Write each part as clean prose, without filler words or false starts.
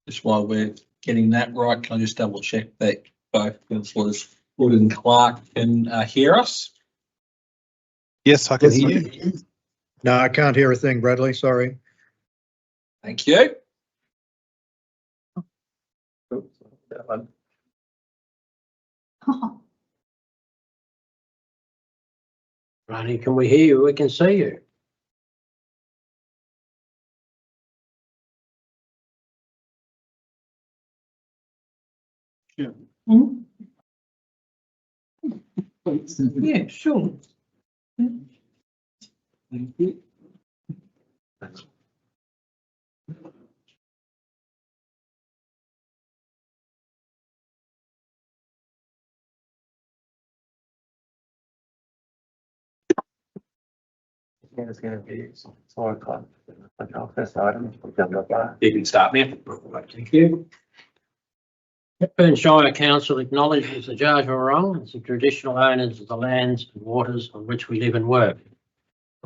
Just while we're getting that right, can I just double check that both councillors Wood and Clark can hear us? Yes, I can hear you. No, I can't hear a thing, Bradley. Sorry. Thank you. Ronnie, can we hear you? We can see you. Yeah, sure. Thank you. It's going to be 4 o'clock. First item. You can start now. Thank you. Hepburn Shire Council acknowledges the Dja Wurrung as the traditional owners of the lands and waters on which we live and work.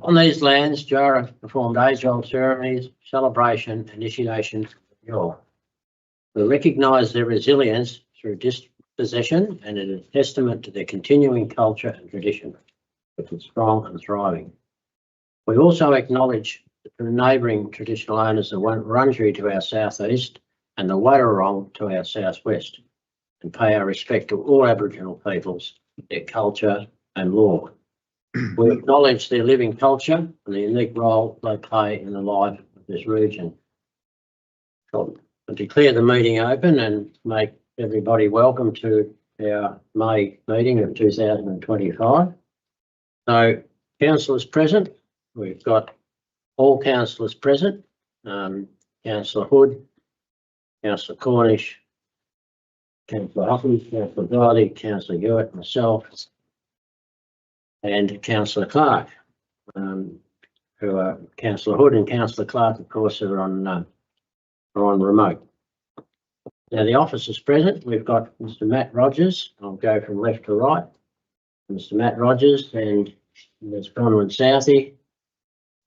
On these lands, Dja have performed age-old ceremonies, celebration, initiation, and renewal. We recognise their resilience through dispossession, and it is a testament to their continuing culture and tradition, which is strong and thriving. We also acknowledge the neighbouring traditional owners of Wurundjeri to our southeast and the Wadawurrung to our southwest, and pay our respect to all Aboriginal peoples, their culture and law. We acknowledge their living culture and the unique role they play in the life of this region. So I declare the meeting open and make everybody welcome to our May meeting of 2025. So councillors present, we've got all councillors present, Councillor Hood, Councillor Cornish, Councillor Huffey, Councillor Bridie, Councillor Hewitt, myself, and Councillor Clark, who are Councillor Hood and Councillor Clark, of course, are on remote. Now the officers present, we've got Mr. Matt Rogers. I'll go from left to right. Mr. Matt Rogers and Ms. Bronwyn Southey.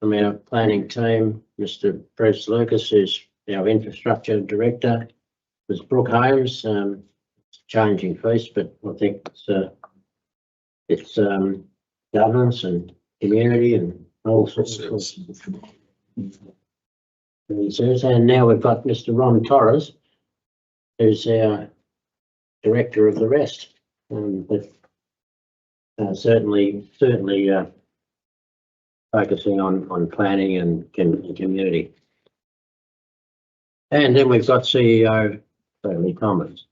From our planning team, Mr. Bruce Lucas, who's our infrastructure director. Ms. Brooke Holmes, changing feast, but I think it's governance and community and all sorts of things. And now we've got Mr. Ron Torres, who's our director of the rest, but certainly focusing on planning and community. And then we've got CEO Bradley Thomas.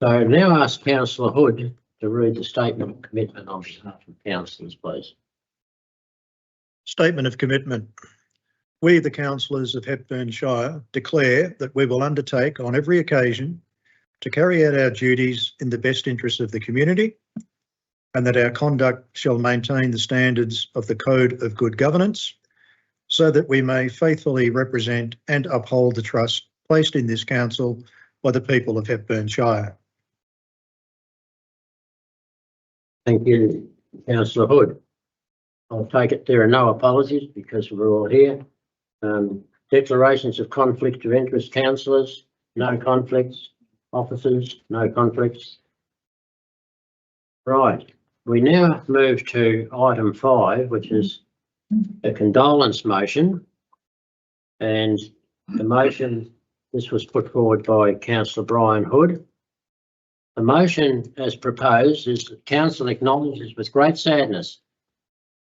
So now ask Councillor Hood to read the statement of commitment on behalf of councillors, please. Statement of commitment. We, the councillors of Hepburn Shire, declare that we will undertake on every occasion to carry out our duties in the best interest of the community, and that our conduct shall maintain the standards of the Code of Good Governance, so that we may faithfully represent and uphold the trust placed in this council by the people of Hepburn Shire. Thank you, Councillor Hood. I'll take it there are no apologies because we're all here. Declarations of conflict of interest, councillors, no conflicts. Officers, no conflicts. Right, we now move to item 5, which is a condolence motion. And the motion, this was put forward by Councillor Brian Hood. The motion as proposed is that Council acknowledges with great sadness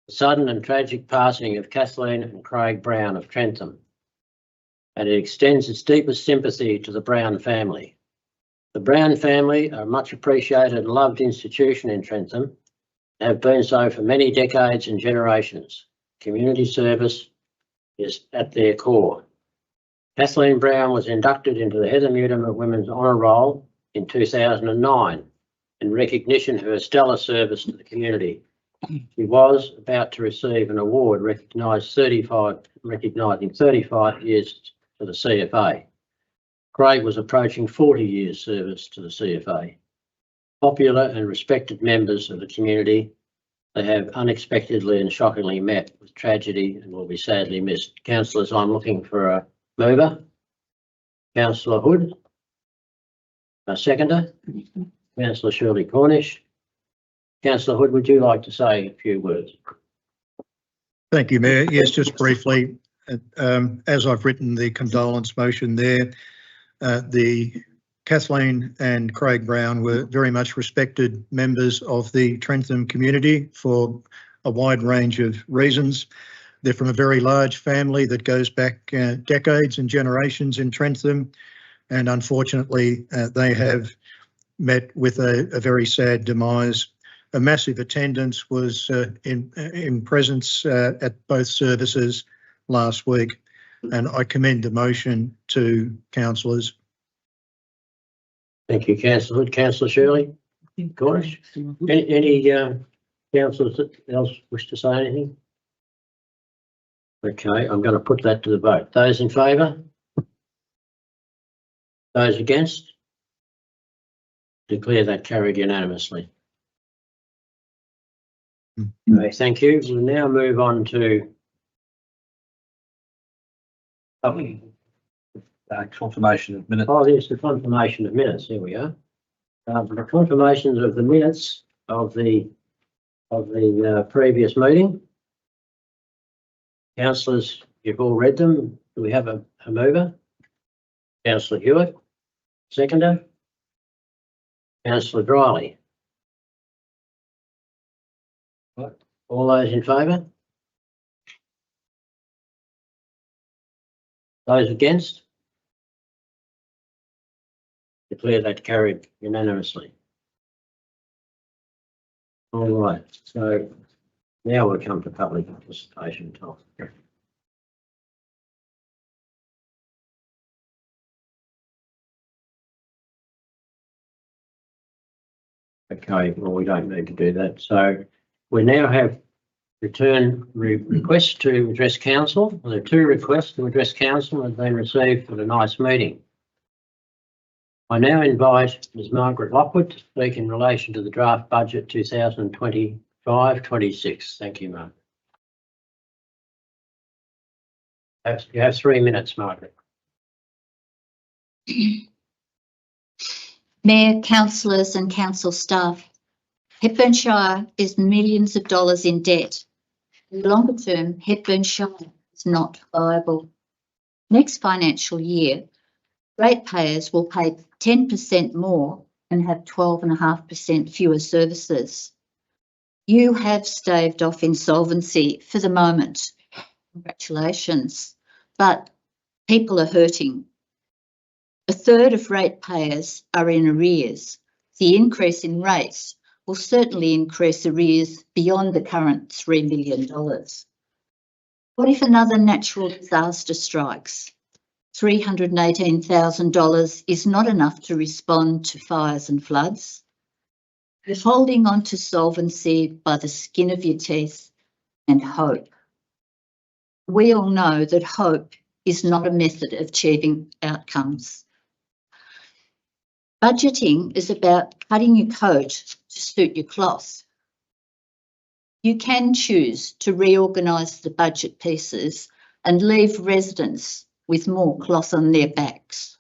the sudden and tragic passing of Kathleen and Craig Brown of Trentham, and it extends its deepest sympathy to the Brown family. The Brown family are a much appreciated and loved institution in Trentham, and have been so for many decades and generations. Community service is at their core. Kathleen Brown was inducted into the Heather Mutimer Women's Honour Roll in 2009 in recognition of her stellar service to the community. She was about to receive an award recognising 35 years to the CFA. Craig was approaching 40 years service to the CFA. Popular and respected members of the community, they have unexpectedly and shockingly met with tragedy and will be sadly missed. Councillors, I'm looking for a mover. Councillor Hood. A seconder. Councillor Shirley Cornish. Councillor Hood, would you like to say a few words? Thank you, Mayor. Yes, just briefly, as I've written the condolence motion there, the Kathleen and Craig Brown were very much respected members of the Trentham community for a wide range of reasons. They're from a very large family that goes back decades and generations in Trentham, and unfortunately they have met with a very sad demise. A massive attendance was in presence at both services last week, and I commend the motion to councillors. Thank you, Councillor Hood. Councillor Shirley Cornish. Any councillors else wish to say anything? Okay, I'm going to put that to the vote. Those in favour? Those against? Declare that carried unanimously. Okay, thank you. We'll now move on to Confirmation of minutes. oh, there's the confirmation of minutes. Here we are. The confirmations of the minutes of the previous meeting. Councillors, you've all read them. Do we have a mover? Councillor Hewitt. Seconder. Councillor Dryly. All those in favour? Those against? Declare that carried unanimously. All right, so now we'll come to public participation time. Okay, well, we don't need to do that. So we now have requests to address council. Well, there are 2 requests to address council that have been received for tonight's meeting. I now invite Ms Margaret Lockwood to speak in relation to the draft budget 2025-26. Thank you, Margaret. You have 3 minutes, Margaret. Mayor, councillors and council staff, Hepburn Shire is millions of dollars in debt. In the longer term, Hepburn Shire is not viable. Next financial year, ratepayers will pay 10% more and have 12.5% fewer services. You have staved off insolvency for the moment. Congratulations. But people are hurting. A third of ratepayers are in arrears. The increase in rates will certainly increase arrears beyond the current $3 million. What if another natural disaster strikes? $318,000 is not enough to respond to fires and floods. You're holding on to solvency by the skin of your teeth and hope. We all know that hope is not a method of achieving outcomes. Budgeting is about cutting your coat to suit your cloth. You can choose to reorganise the budget pieces and leave residents with more cloth on their backs.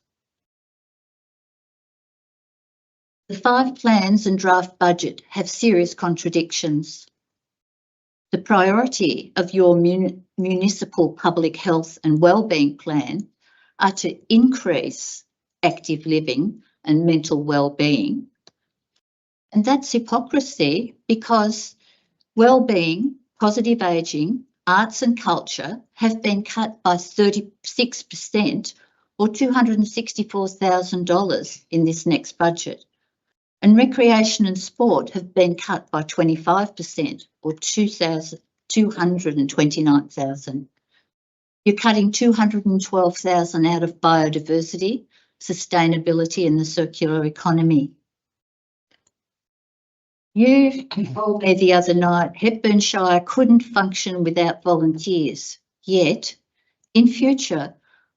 The 5 plans and draft budget have serious contradictions. The priority of your municipal public health and wellbeing plan are to increase active living and mental well-being. And that's hypocrisy because well-being, positive ageing, arts and culture have been cut by 36% or $264,000 in this next budget. And recreation and sport have been cut by 25% or $229,000. You're cutting $212,000 out of biodiversity, sustainability and the circular economy. You told me the other night Hepburn Shire couldn't function without volunteers, yet in future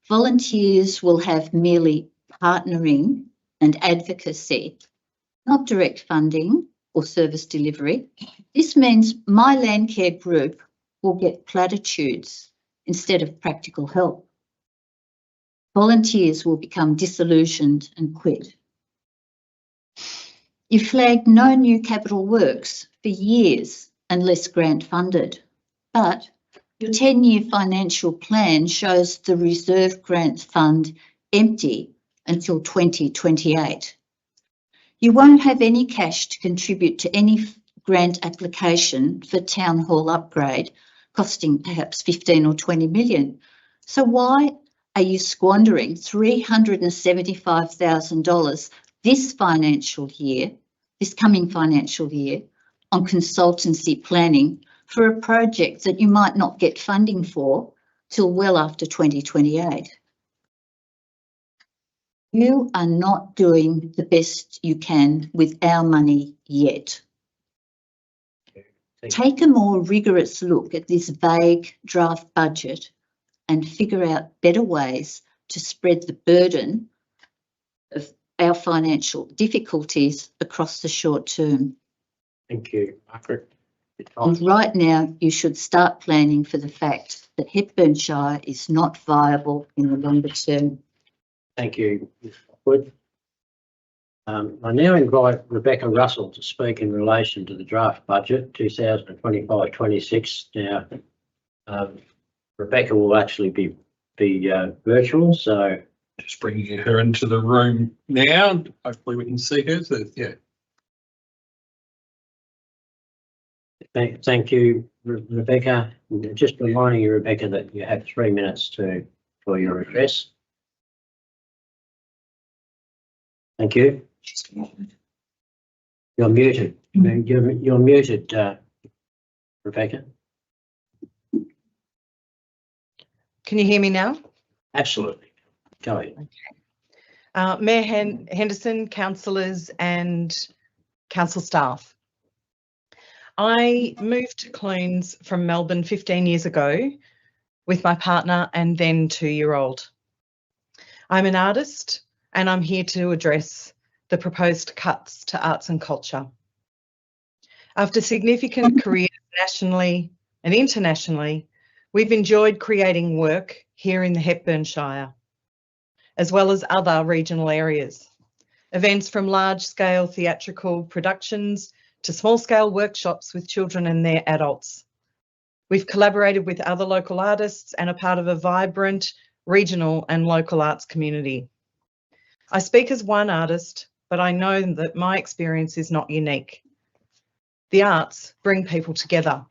volunteers will have merely partnering and advocacy, not direct funding or service delivery. This means my Landcare group will get platitudes instead of practical help. Volunteers will become disillusioned and quit. You flagged no new capital works for years unless grant funded, but your 10-year financial plan shows the reserve grant fund empty until 2028. You won't have any cash to contribute to any grant application for town hall upgrade, costing perhaps 15 or 20 million. So why are you squandering $375,000 this coming financial year, on consultancy planning for a project that you might not get funding for till well after 2028? You are not doing the best you can with our money yet. Take a more rigorous look at this vague draft budget and figure out better ways to spread the burden of our financial difficulties across the short term. Thank you, Margaret. And right now, you should start planning for the fact that Hepburn Shire is not viable in the longer term. Thank you, Ms. Lockwood. I now invite Rebecca Russell to speak in relation to the draft budget 2025-26. Now, Rebecca will actually be virtual, so Just bringing her into the room now, and hopefully we can see her. So, yeah. thank you, Rebecca. Just reminding you, Rebecca, that you have 3 minutes for your address. Thank you. You're muted. You're muted, Rebecca. Can you hear me now? Absolutely. Go ahead. Mayor Henderson, councillors and council staff. I moved to Clunes from Melbourne 15 years ago with my partner and then 2-year-old. I'm an artist and I'm here to address the proposed cuts to arts and culture. After significant careers nationally and internationally, we've enjoyed creating work here in the Hepburn Shire, as well as other regional areas. Events from large-scale theatrical productions to small-scale workshops with children and their adults. We've collaborated with other local artists and are part of a vibrant regional and local arts community. I speak as one artist, but I know that my experience is not unique. The arts bring people together.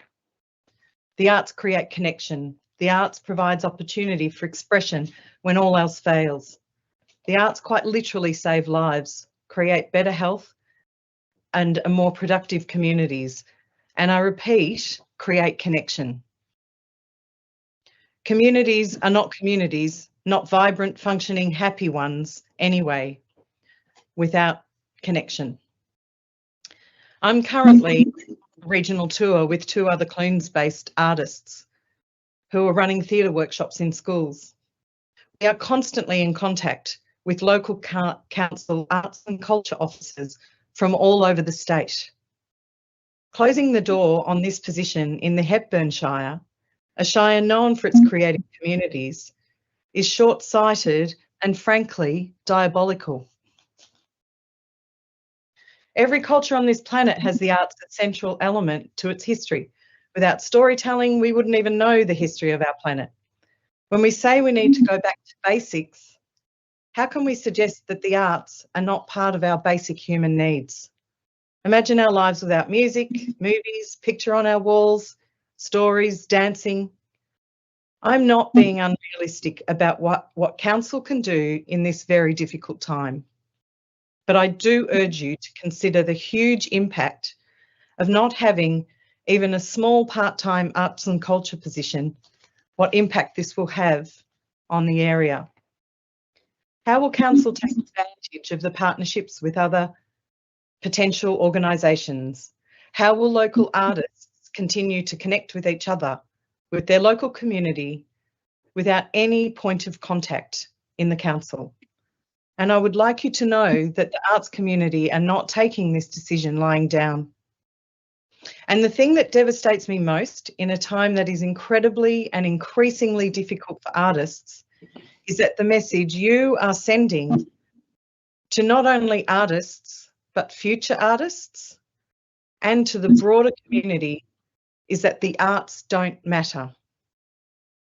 The arts create connection. The arts provides opportunity for expression when all else fails. The arts quite literally save lives, create better health and a more productive communities. And I repeat, create connection. Communities are not communities, not vibrant, functioning, happy ones anyway, without connection. I'm currently on a regional tour with 2 other Clunes-based artists who are running theatre workshops in schools. We are constantly in contact with local council arts and culture officers from all over the state. Closing the door on this position in the Hepburn Shire, a shire known for its creative communities, is short-sighted and frankly diabolical. Every culture on this planet has the arts as a central element to its history. Without storytelling, we wouldn't even know the history of our planet. When we say we need to go back to basics, how can we suggest that the arts are not part of our basic human needs? Imagine our lives without music, movies, picture on our walls, stories, dancing. I'm not being unrealistic about what council can do in this very difficult time. But I do urge you to consider the huge impact of not having even a small part-time arts and culture position, what impact this will have on the area. How will council take advantage of the partnerships with other potential organisations? How will local artists continue to connect with each other, with their local community, without any point of contact in the council? And I would like you to know that the arts community are not taking this decision lying down. And the thing that devastates me most in a time that is incredibly and increasingly difficult for artists is that the message you are sending to not only artists, but future artists and to the broader community is that the arts don't matter.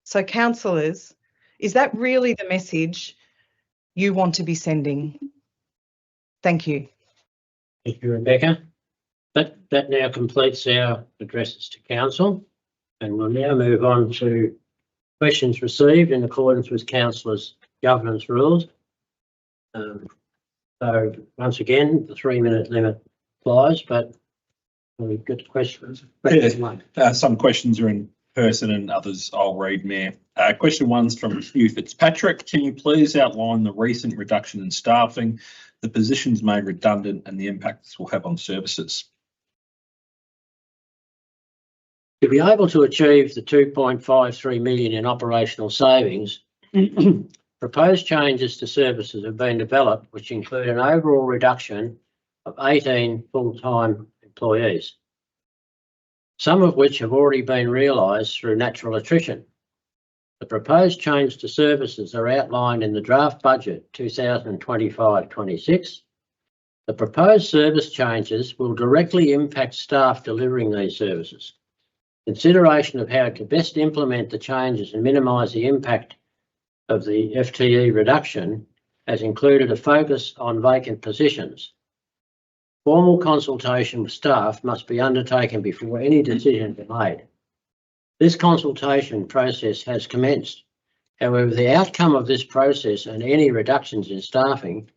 So councillors, is that really the message you want to be sending? Thank you. Thank you, Rebecca. That now completes our addresses to council, and we'll now move on to questions received in accordance with councillors' governance rules. So once again, the 3-minute limit applies, but we've got questions. Some questions are in person and others I'll read, Mayor. Question 1's from Hugh Fitzpatrick. Can you please outline the recent reduction in staffing, the positions made redundant and the impact this will have on services? To be able to achieve the 2.53 million in operational savings, proposed changes to services have been developed, which include an overall reduction of 18 full-time employees, some of which have already been realised through natural attrition. The proposed change to services are outlined in the draft budget 2025-26. The proposed service changes will directly impact staff delivering these services. Consideration of how to best implement the changes and minimise the impact of the FTE reduction has included a focus on vacant positions. Formal consultation with staff must be undertaken before any decision is made. This consultation process has commenced. However, the outcome of this process and any reductions in staffing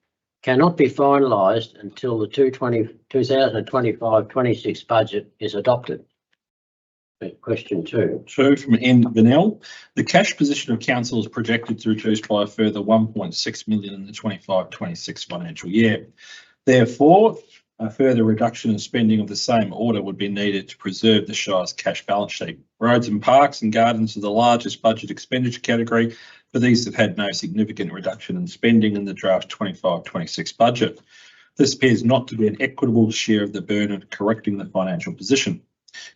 cannot be finalised until the 2025-26 budget is adopted. Question 2. 2 from N. Vanel. The cash position of council is projected to reduce by a further 1.6 million in the 25-26 financial year. Therefore, a further reduction in spending of the same order would be needed to preserve the Shire's cash balance sheet. Roads and parks and gardens are the largest budget expenditure category, but these have had no significant reduction in spending in the draft 25-26 budget. This appears not to be an equitable share of the burden of correcting the financial position.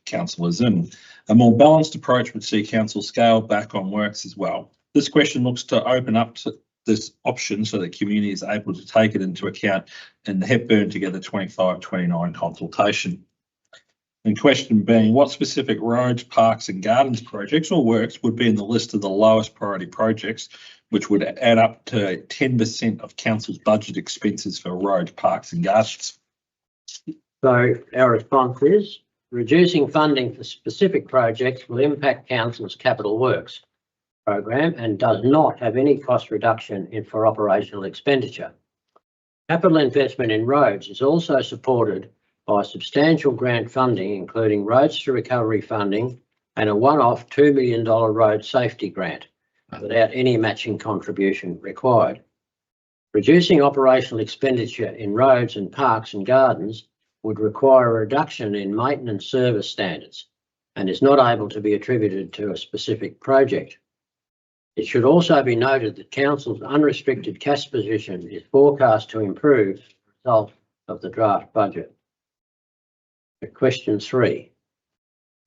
Councillors in. A more balanced approach would see council scale back on works as well. This question looks to open up to this option so that community is able to take it into account in the Hepburn Together 25-29 consultation. And question being, what specific roads, parks and gardens projects or works would be in the list of the lowest priority projects, which would add up to 10% of council's budget expenses for roads, parks and gardens? So our response is, reducing funding for specific projects will impact council's capital works program and does not have any cost reduction for operational expenditure. Capital investment in roads is also supported by substantial grant funding, including Roads to Recovery funding and a one-off $2 million road safety grant without any matching contribution required. Reducing operational expenditure in roads and parks and gardens would require a reduction in maintenance service standards and is not able to be attributed to a specific project. It should also be noted that council's unrestricted cash position is forecast to improve as a result of the draft budget. Question 3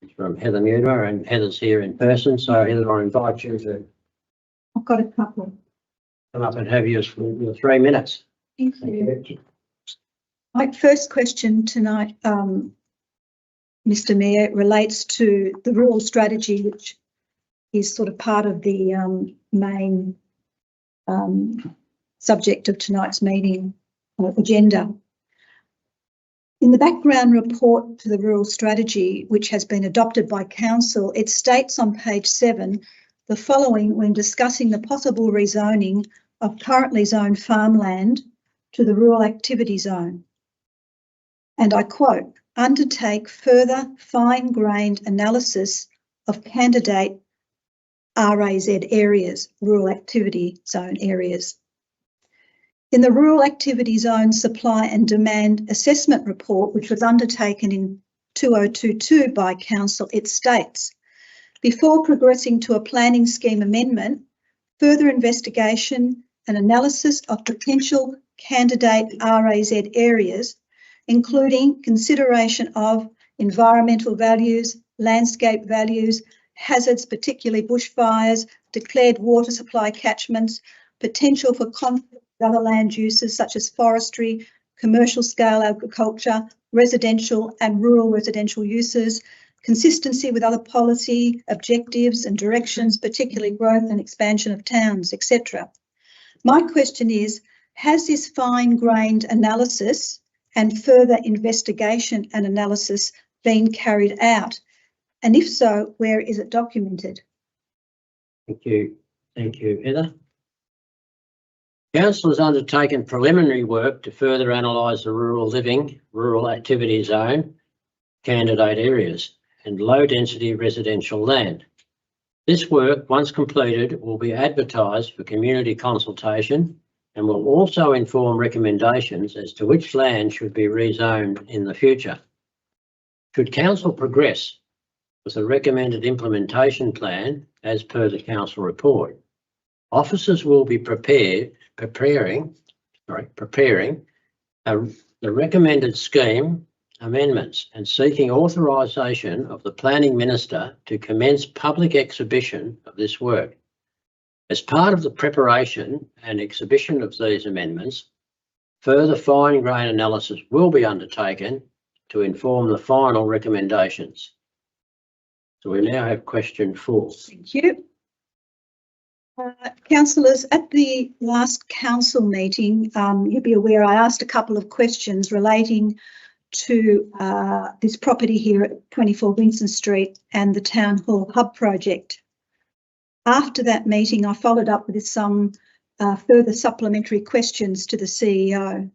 is from Heather Muir, and Heather's here in person, so Heather, I invite you to I've got a couple. come up and have your 3 minutes. Thank you. My first question tonight, Mr. Mayor, relates to the rural strategy, which is sort of part of the main subject of tonight's meeting agenda. In the background report to the rural strategy, which has been adopted by council, it states on page 7 the following when discussing the possible rezoning of currently zoned farmland to the rural activity zone. And I quote, undertake further fine-grained analysis of candidate RAZ areas, rural activity zone areas. In the Rural Activity Zone Supply and Demand Assessment Report, which was undertaken in 2022 by Council, it states, before progressing to a planning scheme amendment, further investigation and analysis of potential candidate RAZ areas, including consideration of environmental values, landscape values, hazards, particularly bushfires, declared water supply catchments, potential for conflict with other land uses such as forestry, commercial scale agriculture, residential and rural residential uses, consistency with other policy objectives and directions, particularly growth and expansion of towns, etc. My question is, has this fine-grained analysis and further investigation and analysis been carried out? And if so, where is it documented? Thank you. Thank you, Heather. Council has undertaken preliminary work to further analyse the rural living, rural activity zone, candidate areas and low-density residential land. This work, once completed, will be advertised for community consultation and will also inform recommendations as to which land should be rezoned in the future. Should Council progress with a recommended implementation plan as per the Council report, officers will be preparing the recommended scheme amendments and seeking authorisation of the Planning Minister to commence public exhibition of this work. As part of the preparation and exhibition of these amendments, further fine-grained analysis will be undertaken to inform the final recommendations. So we now have question 4. Thank you. Councillors, at the last council meeting, you'll be aware I asked a couple of questions relating to this property here at 24 Winston Street and the Town Hall Hub project. After that meeting, I followed up with some further supplementary questions to the CEO.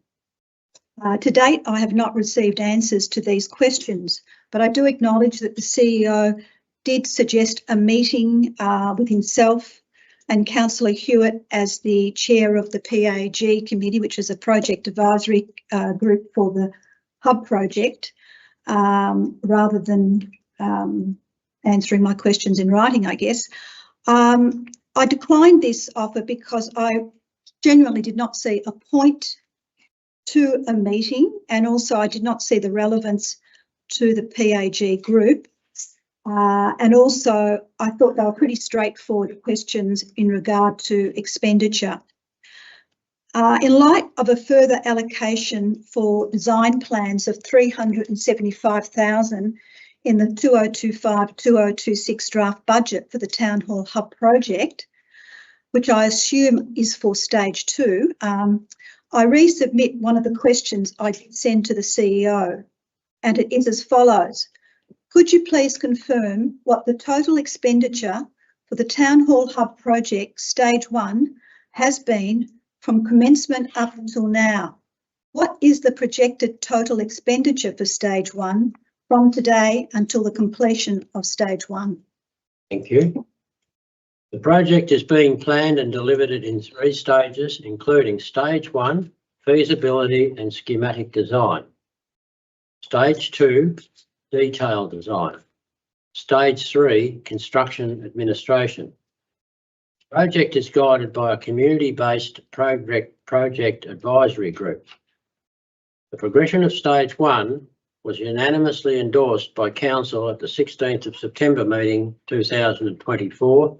To date, I have not received answers to these questions, but I do acknowledge that the CEO did suggest a meeting with himself and Councillor Hewitt as the chair of the PAG committee, which is a project advisory group for the Hub project, rather than answering my questions in writing, I guess. I declined this offer because I genuinely did not see a point to a meeting, and also I did not see the relevance to the PAG group. And also I thought they were pretty straightforward questions in regard to expenditure. In light of a further allocation for design plans of $375,000 in the 2025-2026 draft budget for the Town Hall Hub project, which I assume is for stage 2, I resubmit one of the questions I did send to the CEO, and it is as follows. Could you please confirm what the total expenditure for the Town Hall Hub project stage 1 has been from commencement up until now? What is the projected total expenditure for stage 1 from today until the completion of stage 1? Thank you. The project is being planned and delivered in 3 stages, including stage 1, feasibility and schematic design. Stage 2, detailed design. Stage 3, construction administration. The project is guided by a community-based project advisory group. The progression of stage 1 was unanimously endorsed by Council at the 16th of September meeting 2024.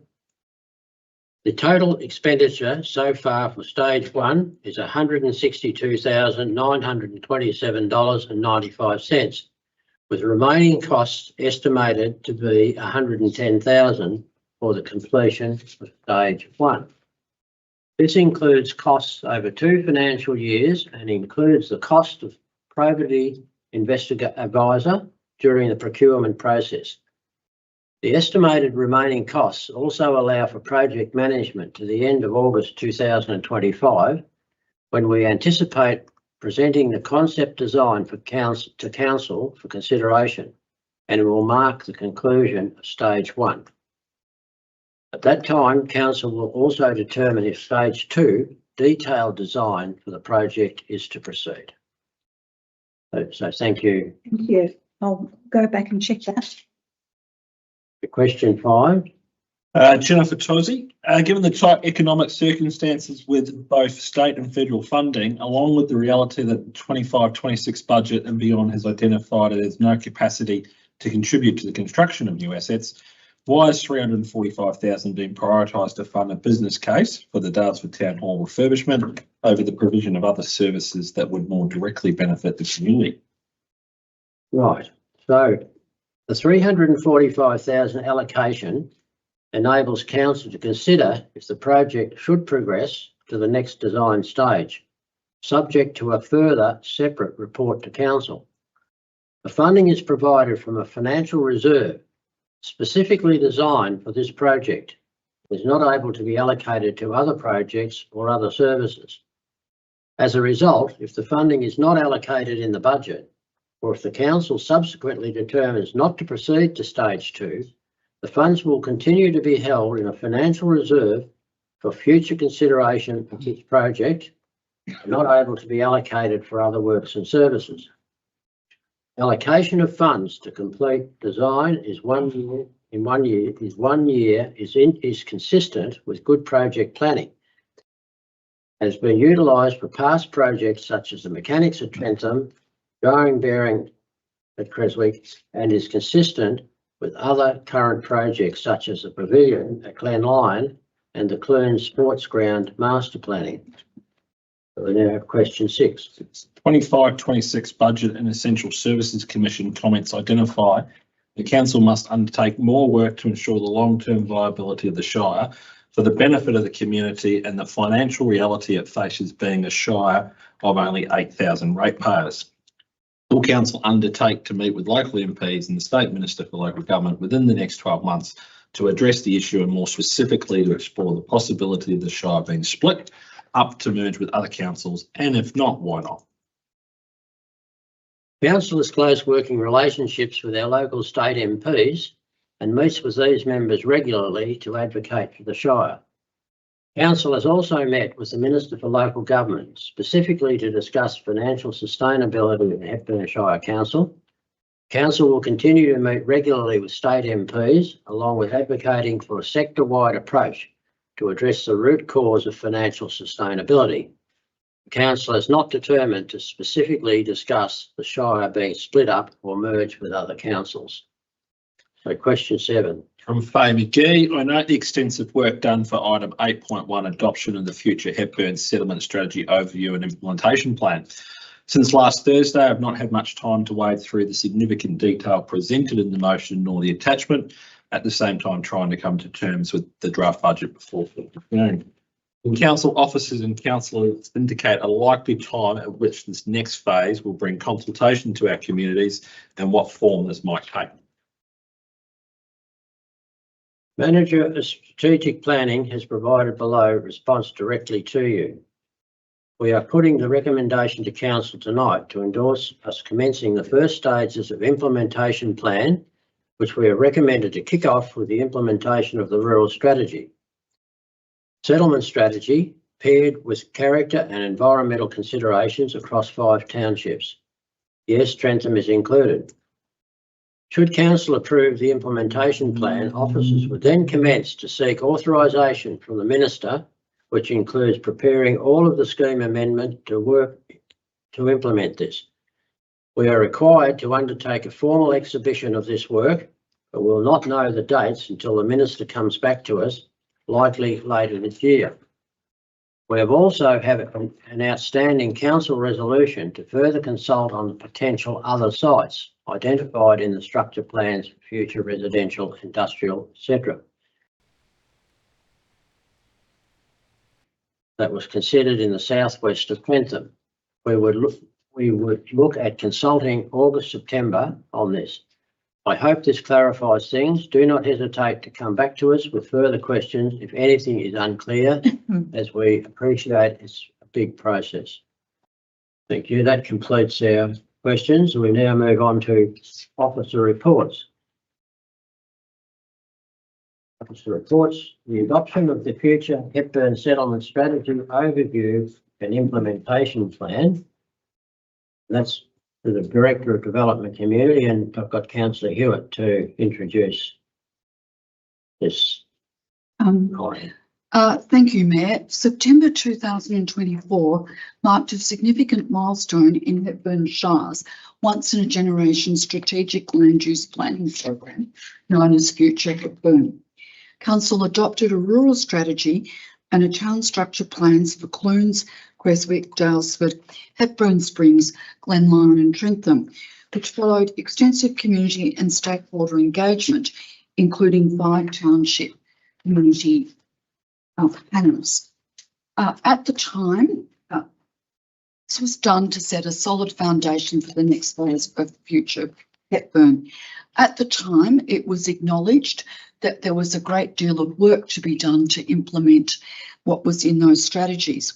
The total expenditure so far for stage 1 is $162,927.95, with remaining costs estimated to be $110,000 for the completion of stage 1. This includes costs over 2 financial years and includes the cost of probity advisor during the procurement process. The estimated remaining costs also allow for project management to the end of August 2025, when we anticipate presenting the concept design to Council for consideration, and it will mark the conclusion of stage 1. At that time, Council will also determine if stage 2, detailed design for the project, is to proceed. So thank you. Thank you. I'll go back and check that. Question 5. Jennifer Tozzi, given the tight economic circumstances with both state and federal funding, along with the reality that the 25-26 budget and beyond has identified there's no capacity to contribute to the construction of new assets, Why is 345,000 being prioritised to fund a business case for the Daylesford Town Hall refurbishment over the provision of other services that would more directly benefit the community? Right, so the 345,000 allocation enables council to consider if the project should progress to the next design stage, subject to a further separate report to council. The funding is provided from a financial reserve specifically designed for this project. It is not able to be allocated to other projects or other services. As a result, if the funding is not allocated in the budget, or if the council subsequently determines not to proceed to stage 2, the funds will continue to be held in a financial reserve for future consideration of this project, not able to be allocated for other works and services. Allocation of funds to complete design is 1 year. In 1 year is consistent with good project planning. Has been utilised for past projects such as the mechanics at Trentham, drying bearing at Creswick, and is consistent with other current projects such as the pavilion at Glen Lyon and the Clune Sports Ground master planning. So we now have question 6. 25-26 Budget and Essential Services Commission comments identify the council must undertake more work to ensure the long-term viability of the Shire for the benefit of the community and the financial reality it faces being a Shire of only 8,000 ratepayers. Will council undertake to meet with local MPs and the State Minister for Local Government within the next 12 months to address the issue and more specifically to explore the possibility of the Shire being split up to merge with other councils, and if not, why not? Council has close working relationships with our local state MPs and meets with these members regularly to advocate for the Shire. Council has also met with the Minister for Local Government, specifically to discuss financial sustainability of the Hepburn Shire Council. Council will continue to meet regularly with state MPs, along with advocating for a sector-wide approach to address the root cause of financial sustainability. Council is not determined to specifically discuss the Shire being split up or merged with other councils. So question 7. From Faye McGee, I note the extensive work done for item 8.1 adoption of the future Hepburn settlement strategy overview and implementation plan. Since last Thursday, I've not had much time to wade through the significant detail presented in the motion nor the attachment, at the same time trying to come to terms with the draft budget before June. Council officers and councillors indicate a likely time at which this next phase will bring consultation to our communities and what form this might take. Manager of Strategic Planning has provided below response directly to you. We are putting the recommendation to Council tonight to endorse us commencing the first stages of implementation plan, which we are recommended to kick off with the implementation of the rural strategy. Settlement strategy paired with character and environmental considerations across 5 townships. Yes, Trentham is included. Should Council approve the implementation plan, officers would then commence to seek authorisation from the Minister, which includes preparing all of the scheme amendment to work to implement this. We are required to undertake a formal exhibition of this work, but will not know the dates until the Minister comes back to us, likely later this year. We have also have an outstanding council resolution to further consult on potential other sites identified in the structure plans for future residential, industrial, etc. That was considered in the southwest of Trentham. We would look at consulting August, September on this. I hope this clarifies things. Do not hesitate to come back to us with further questions if anything is unclear, as we appreciate it's a big process. Thank you. That completes our questions. We now move on to officer reports. Officer reports, the adoption of the future Hepburn settlement strategy overview and implementation plan. That's to the Director of Development Community, and I've got Councillor Hewitt to introduce this. Thank you, Mayor. September 2024 marked a significant milestone in Hepburn Shires once in a generation strategic land use planning program known as Future Hepburn. Council adopted a rural strategy and a town structure plans for Clunes, Creswick, Dalesford, Hepburn Springs, Glenlyon and Trentham, which followed extensive community and stakeholder engagement, including 5 township community panels. At the time, this was done to set a solid foundation for the next phase of Future Hepburn. At the time, it was acknowledged that there was a great deal of work to be done to implement what was in those strategies.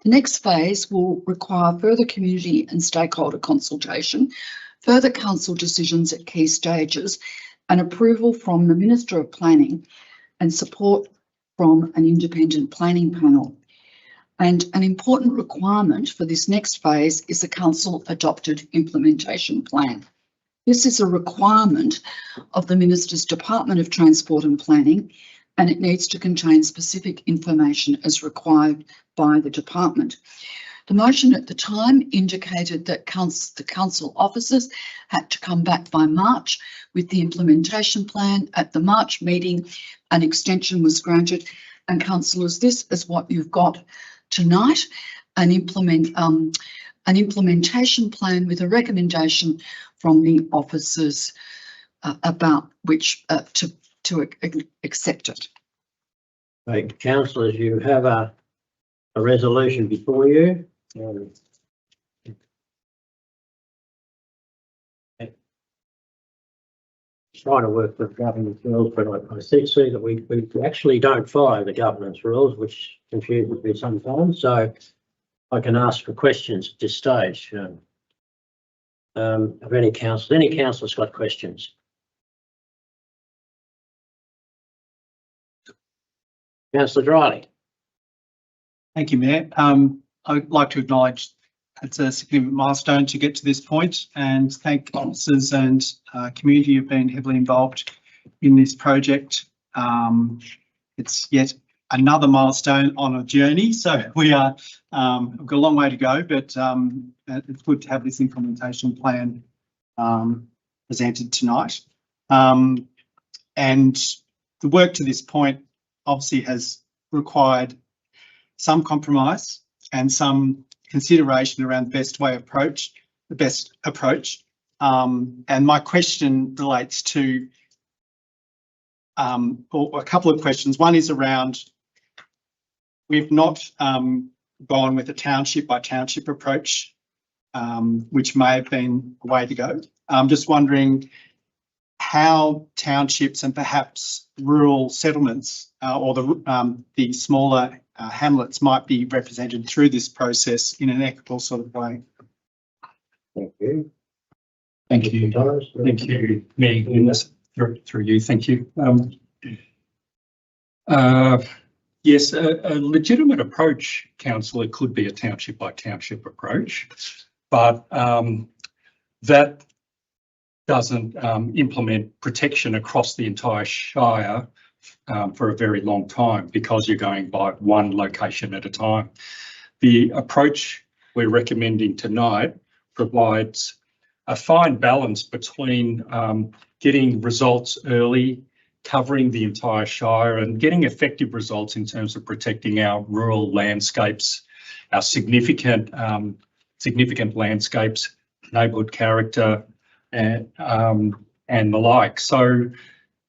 The next phase will require further community and stakeholder consultation, further council decisions at key stages, and approval from the Minister of Planning and support from an independent planning panel. And an important requirement for this next phase is a council adopted implementation plan. This is a requirement of the Minister's Department of Transport and Planning, and it needs to contain specific information as required by the department. The motion at the time indicated that the council officers had to come back by March with the implementation plan. At the March meeting, an extension was granted, and councillors, this is what you've got tonight, an implementation plan with a recommendation from the officers about which to accept it. Right, councillors, you have a resolution before you. Trying to work with governance rules, but I see that we actually don't follow the governance rules, which confuses me sometimes. So I can ask for questions at this stage. Of any councillors got questions? Councillor Riley. Thank you, Mayor. I'd like to acknowledge it's a significant milestone to get to this point and thank officers and community who've been heavily involved in this project. It's yet another milestone on a journey, so we've got a long way to go, but it's good to have this implementation plan presented tonight. And the work to this point obviously has required some compromise and some consideration around the best approach. And my question relates to or a couple of questions. One is around, we've not gone with a township by township approach, which may have been a way to go. I'm just wondering how townships and perhaps rural settlements or the smaller hamlets might be represented through this process in an equitable sort of way. Thank you. Thank you. Thomas? Thank you, Mayor. Through you, thank you. Yes, a legitimate approach, councillor, could be a township by township approach, but that doesn't implement protection across the entire Shire for a very long time, because you're going by one location at a time. The approach we're recommending tonight provides a fine balance between getting results early, covering the entire Shire, and getting effective results in terms of protecting our rural landscapes, our significant landscapes, neighbourhood character, and the like. So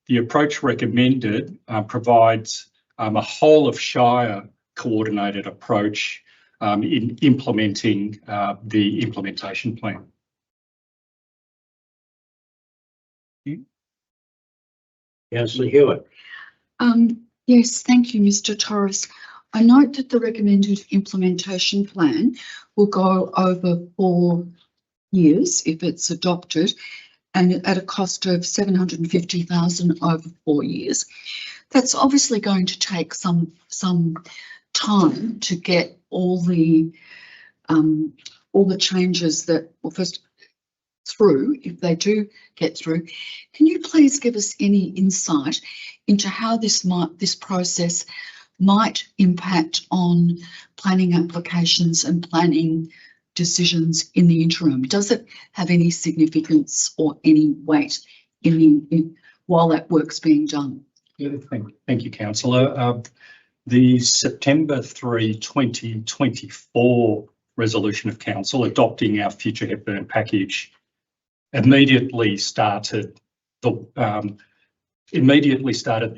the approach recommended provides a whole of Shire coordinated approach in implementing the implementation plan. Councillor Hewitt. Yes, thank you, Mr. Torres. I note that the recommended implementation plan will go over 4 years if it's adopted, and at a cost of $750,000 over 4 years. That's obviously going to take some time to get all the changes that, well, first through, if they do get through. Can you please give us any insight into how this process might impact on planning applications and planning decisions in the interim? Does it have any significance or any weight while that work's being done? Yeah, thank you, Councillor. The September 3, 2024 resolution of Council adopting our future Hepburn package immediately started the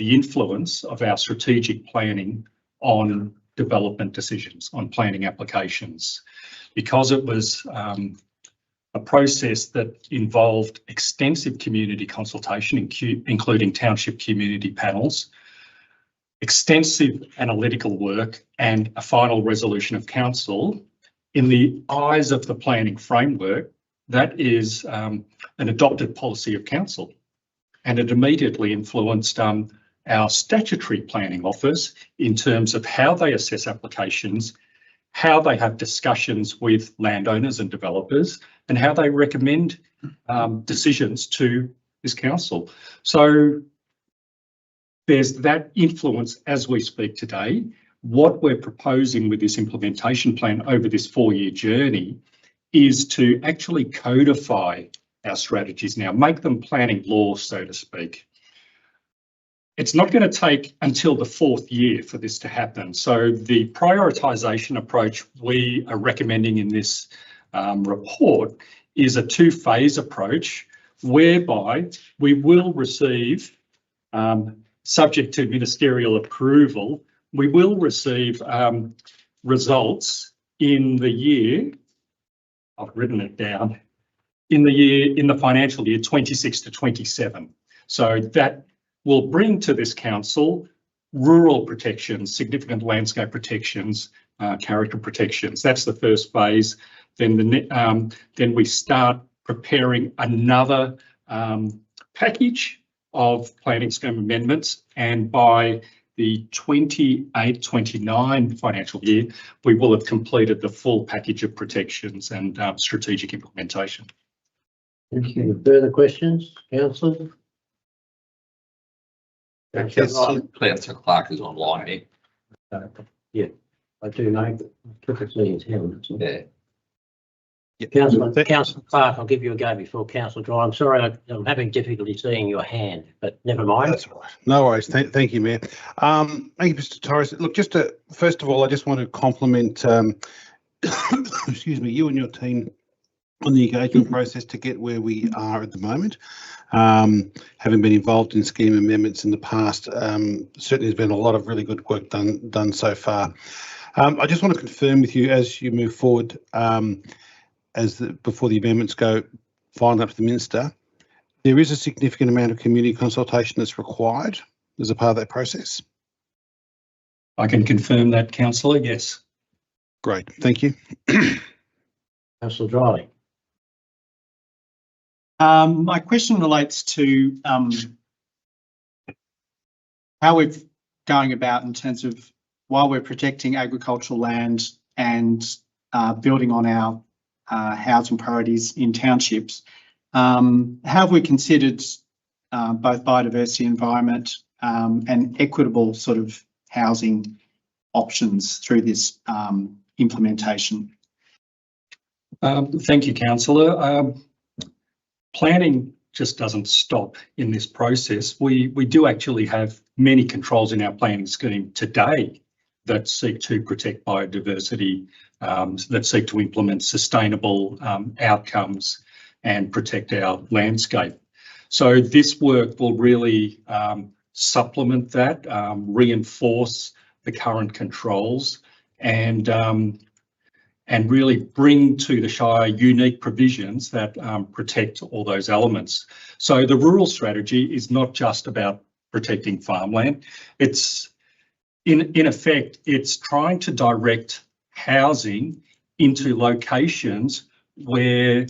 influence of our strategic planning on development decisions, on planning applications, because it was a process that involved extensive community consultation, including township community panels, extensive analytical work, and a final resolution of council. In the eyes of the planning framework, that is an adopted policy of council, and it immediately influenced our statutory planning office in terms of how they assess applications, how they have discussions with landowners and developers, and how they recommend decisions to this council. So there's that influence as we speak today. What we're proposing with this implementation plan over this 4-year journey is to actually codify our strategies now, make them planning law, so to speak. It's not going to take until the 4th year for this to happen. So the prioritisation approach we are recommending in this report is a 2-phase approach whereby we will receive, subject to ministerial approval, we will receive results in the year, I've written it down, in the financial year 26 to 27. So that will bring to this council rural protections, significant landscape protections, character protections. That's the first phase. Then we start preparing another package of planning scheme amendments, and by the 28-29 financial year, we will have completed the full package of protections and strategic implementation. Thank you. Further questions, councillor? Councillor Clark is online here. Yeah, I do know, but I took it to his hand. Yeah. Councillor Clark, I'll give you a go before Councillor Dry. I'm sorry, I'm having difficulty seeing your hand, but never mind. That's all right. No worries. Thank you, Mayor. Thank you, Mr. Torres. Look, first of all, I just want to compliment, excuse me, you and your team on the engagement process to get where we are at the moment. Having been involved in scheme amendments in the past, certainly there's been a lot of really good work done so far. I just want to confirm with you as you move forward, before the amendments go final up to the Minister, there is a significant amount of community consultation that's required as a part of that process. I can confirm that, councillor, yes. Great, thank you. Councillor Dry. My question relates to how we're going about in terms of while we're protecting agricultural land and building on our housing priorities in townships. Have we considered both biodiversity, environment and equitable sort of housing options through this implementation? Thank you, councillor. Planning just doesn't stop in this process. We do actually have many controls in our planning scheme today that seek to protect biodiversity, that seek to implement sustainable outcomes and protect our landscape. So this work will really supplement that, reinforce the current controls, and really bring to the Shire unique provisions that protect all those elements. So the rural strategy is not just about protecting farmland. It's in effect, it's trying to direct housing into locations where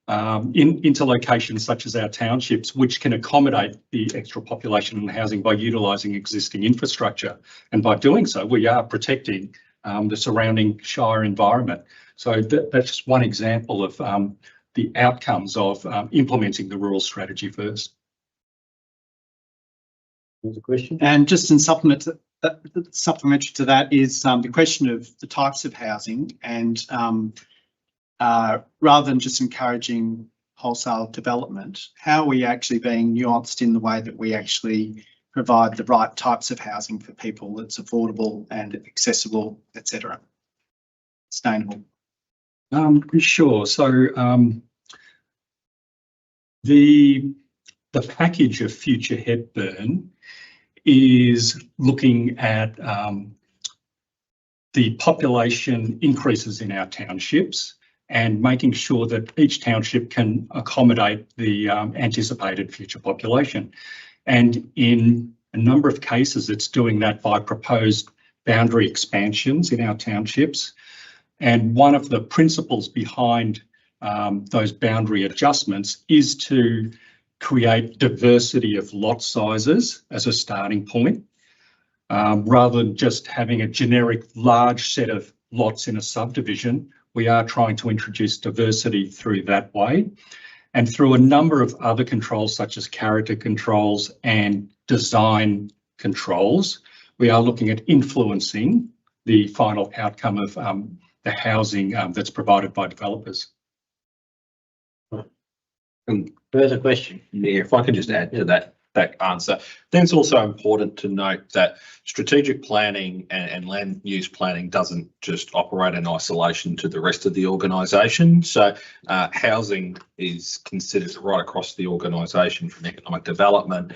into locations such as our townships, which can accommodate the extra population and housing by utilising existing infrastructure. And by doing so, we are protecting the surrounding Shire environment. So that's just one example of the outcomes of implementing the rural strategy first. There's a question. And just in supplementary to that is the question of the types of housing and rather than just encouraging wholesale development, how are we actually being nuanced in the way that we actually provide the right types of housing for people that's affordable and accessible, etc., sustainable? Sure. So the package of Future Hepburn is looking at the population increases in our townships and making sure that each township can accommodate the anticipated future population. And in a number of cases, it's doing that by proposed boundary expansions in our townships. And one of the principles behind those boundary adjustments is to create diversity of lot sizes as a starting point, rather than just having a generic large set of lots in a subdivision. We are trying to introduce diversity through that way, and through a number of other controls such as character controls and design controls, we are looking at influencing the final outcome of the housing that's provided by developers. Further question? Yeah, if I could just add to that answer, then it's also important to note that strategic planning and land use planning doesn't just operate in isolation to the rest of the organisation. So housing is considered right across the organisation from economic development.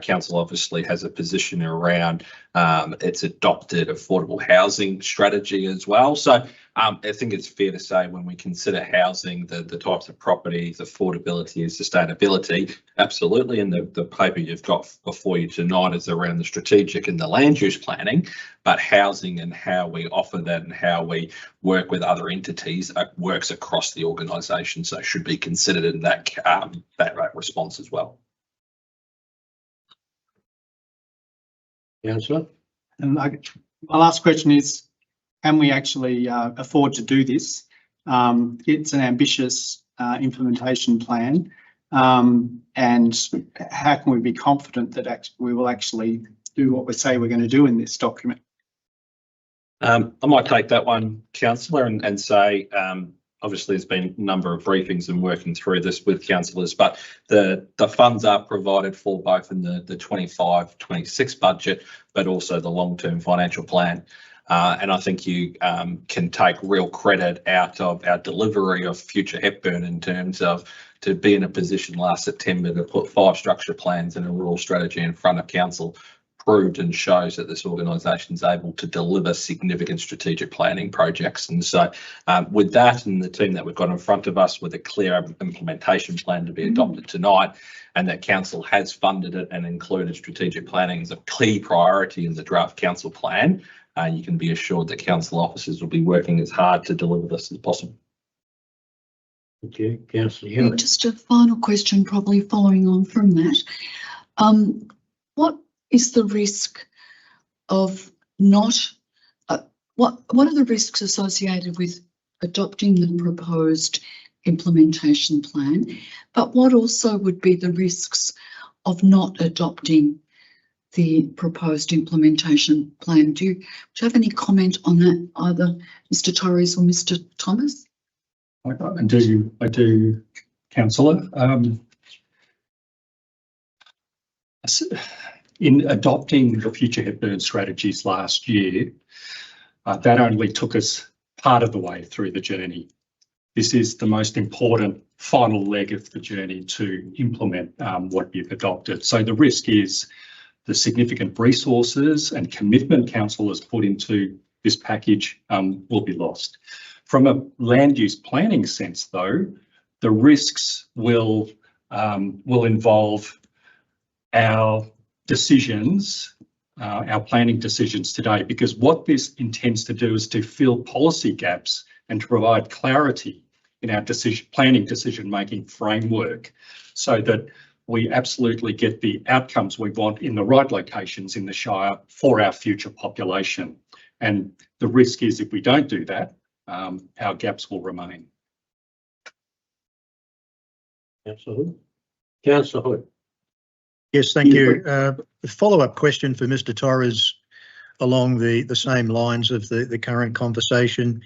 Council obviously has a position around its adopted affordable housing strategy as well. So I think it's fair to say when we consider housing, the types of properties, affordability and sustainability, absolutely. And the paper you've got before you tonight is around the strategic and the land use planning, but housing and how we offer that and how we work with other entities works across the organisation. So should be considered in that response as well. Councillor? And my last question is, can we actually afford to do this? It's an ambitious implementation plan, and how can we be confident that we will actually do what we say we're going to do in this document? I might take that one, Councillor, and say, obviously there's been a number of briefings and working through this with councillors, but the funds are provided for both in the 25-26 budget, but also the long-term financial plan. And I think you can take real credit out of our delivery of Future Hepburn in terms of to be in a position last September to put 5 structure plans and a rural strategy in front of council proved and shows that this organisation is able to deliver significant strategic planning projects. And so with that and the team that we've got in front of us with a clear implementation plan to be adopted tonight, and that council has funded it and included strategic planning as a key priority in the draft council plan, you can be assured that council officers will be working as hard to deliver this as possible. Thank you, Councillor. Just a final question, probably following on from that. What is the risk of not, what are the risks associated with adopting the proposed implementation plan, but what also would be the risks of not adopting the proposed implementation plan? Do you have any comment on that, either Mr. Torres or Mr. Thomas? I do, Councillor. In adopting the Future Hepburn strategies last year, that only took us part of the way through the journey. This is the most important final leg of the journey to implement what you've adopted. So the risk is the significant resources and commitment council has put into this package will be lost. From a land use planning sense, though, the risks will involve our decisions, our planning decisions today, because what this intends to do is to fill policy gaps and to provide clarity in our planning decision-making framework so that we absolutely get the outcomes we want in the right locations in the Shire for our future population. And the risk is if we don't do that, our gaps will remain. Councillor Hood. Councillor Hood. Yes, thank you. A follow-up question for Mr. Torres along the same lines of the current conversation.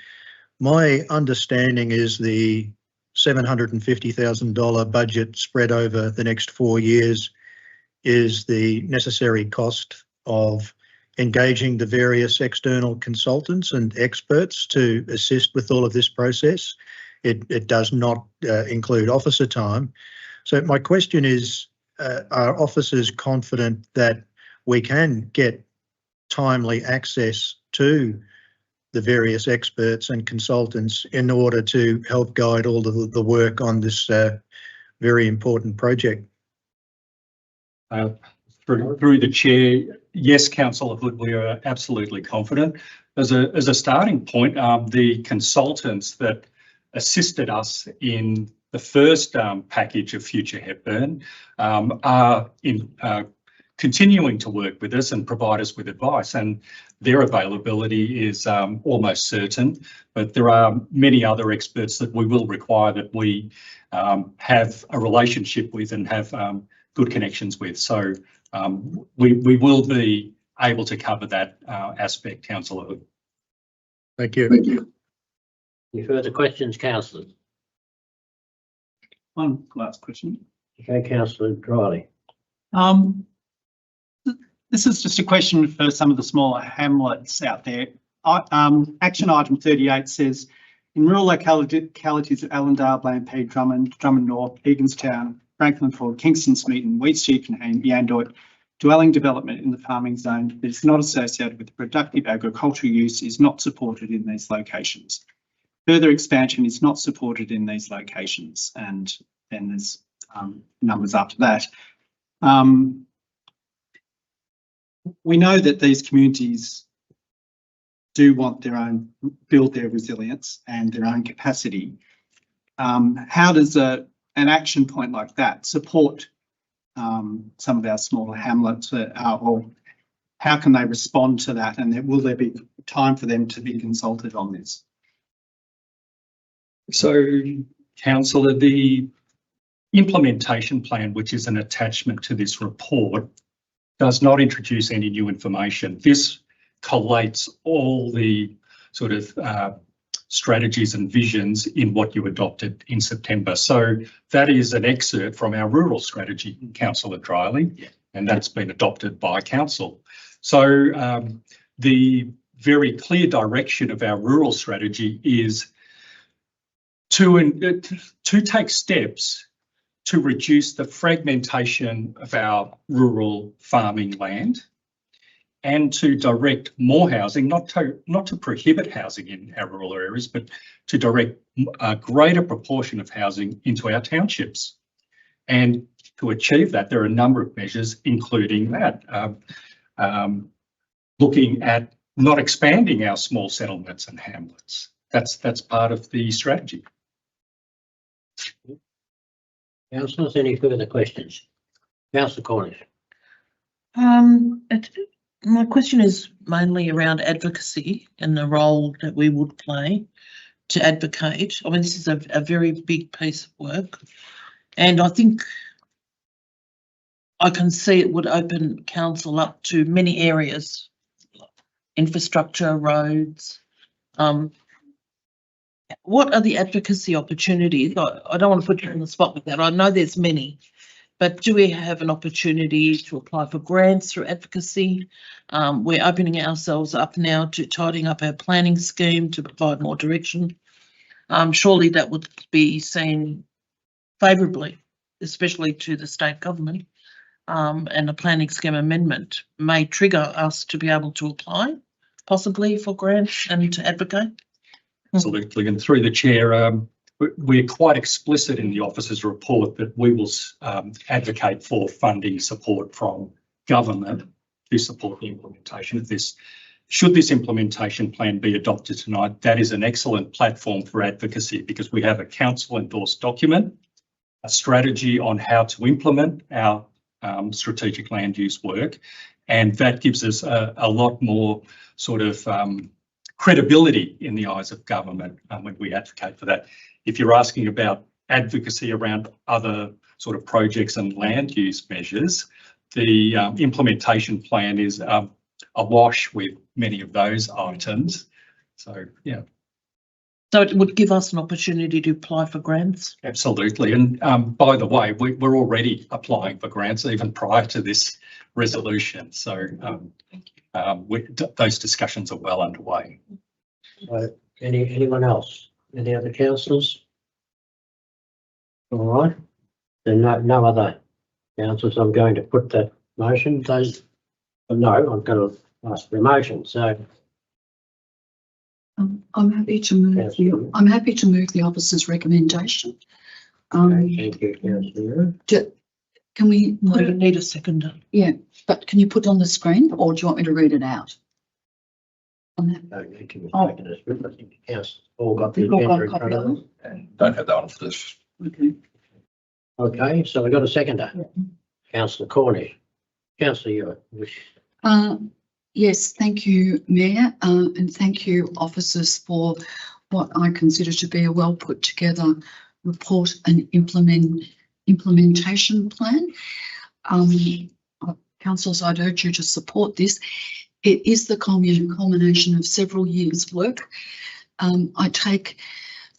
My understanding is the $750,000 budget spread over the next 4 years is the necessary cost of engaging the various external consultants and experts to assist with all of this process. It does not include officer time. So my question is, are officers confident that we can get timely access to the various experts and consultants in order to help guide all of the work on this very important project? Through the chair, yes, Councillor Hood, we are absolutely confident. As a starting point, the consultants that assisted us in the first package of Future Hepburn are continuing to work with us and provide us with advice, and their availability is almost certain. But there are many other experts that we will require that we have a relationship with and have good connections with. So we will be able to cover that aspect, Councillor Hood. Thank you. Thank you. Any further questions, councillors? One last question. Okay, councillor Riley. This is just a question for some of the smaller hamlets out there. Action item 38 says, in rural localities of Allendale, Blampede, Drummond North, Eganstown, Franklin Ford, Kingston, Smeaton, Wheatstreet and Yandoit, dwelling development in the farming zone that is not associated with productive agricultural use is not supported in these locations. Further expansion is not supported in these locations, and then there's numbers after that. We know that these communities do want build their resilience and their own capacity. How does an action point like that support some of our smaller hamlets, or how can they respond to that, and will there be time for them to be consulted on this? So, Councillor, the implementation plan, which is an attachment to this report, does not introduce any new information. This collates all the sort of strategies and visions in what you adopted in September. So that is an excerpt from our rural strategy, Councillor Dryling, and that's been adopted by Council. So the very clear direction of our rural strategy is to take steps to reduce the fragmentation of our rural farming land and to direct more housing, not to prohibit housing in our rural areas, but to direct a greater proportion of housing into our townships. And to achieve that, there are a number of measures, including that, looking at not expanding our small settlements and hamlets. That's part of the strategy. Councillors, any further questions? Councillor Cornish. My question is mainly around advocacy and the role that we would play to advocate. I mean, this is a very big piece of work, and I think I can see it would open council up to many areas, infrastructure, roads. What are the advocacy opportunities? I don't want to put you on the spot with that. I know there's many, but do we have an opportunity to apply for grants through advocacy? We're opening ourselves up now to tidying up our planning scheme to provide more direction. Surely that would be seen favourably, especially to the state government, and a planning scheme amendment may trigger us to be able to apply possibly for grants and to advocate. Absolutely, and through the chair, we're quite explicit in the officer's report that we will advocate for funding support from government to support the implementation of this. Should this implementation plan be adopted tonight, that is an excellent platform for advocacy because we have a council endorsed document, a strategy on how to implement our strategic land use work, and that gives us a lot more sort of credibility in the eyes of government when we advocate for that. If you're asking about advocacy around other sort of projects and land use measures, the implementation plan is awash with many of those items. So, yeah. So it would give us an opportunity to apply for grants. Absolutely. And by the way, we're already applying for grants even prior to this resolution. So those discussions are well underway. Anyone else? Any other councillors? All right. Then no other councillors. I'm going to put that motion. No, I'm going to ask for a motion. So I'm happy to move. I'm happy to move the officer's recommendation. thank you, councillor. Can we? We need a seconder. Yeah, but can you put it on the screen, or do you want me to read it out? On that? Don't need to be taken as written. I think the council's all got the You've all got agenda a in copy front of of them. And don't have that on for this. Okay. Okay, so we got a seconder. Councillor Cornish. Councillor Ewart. Yes, thank you, Mayor, and thank you, officers, for what I consider to be a well put together report and implementation plan. Councillors, I'd urge you to support this. It is the culmination of several years' work. I take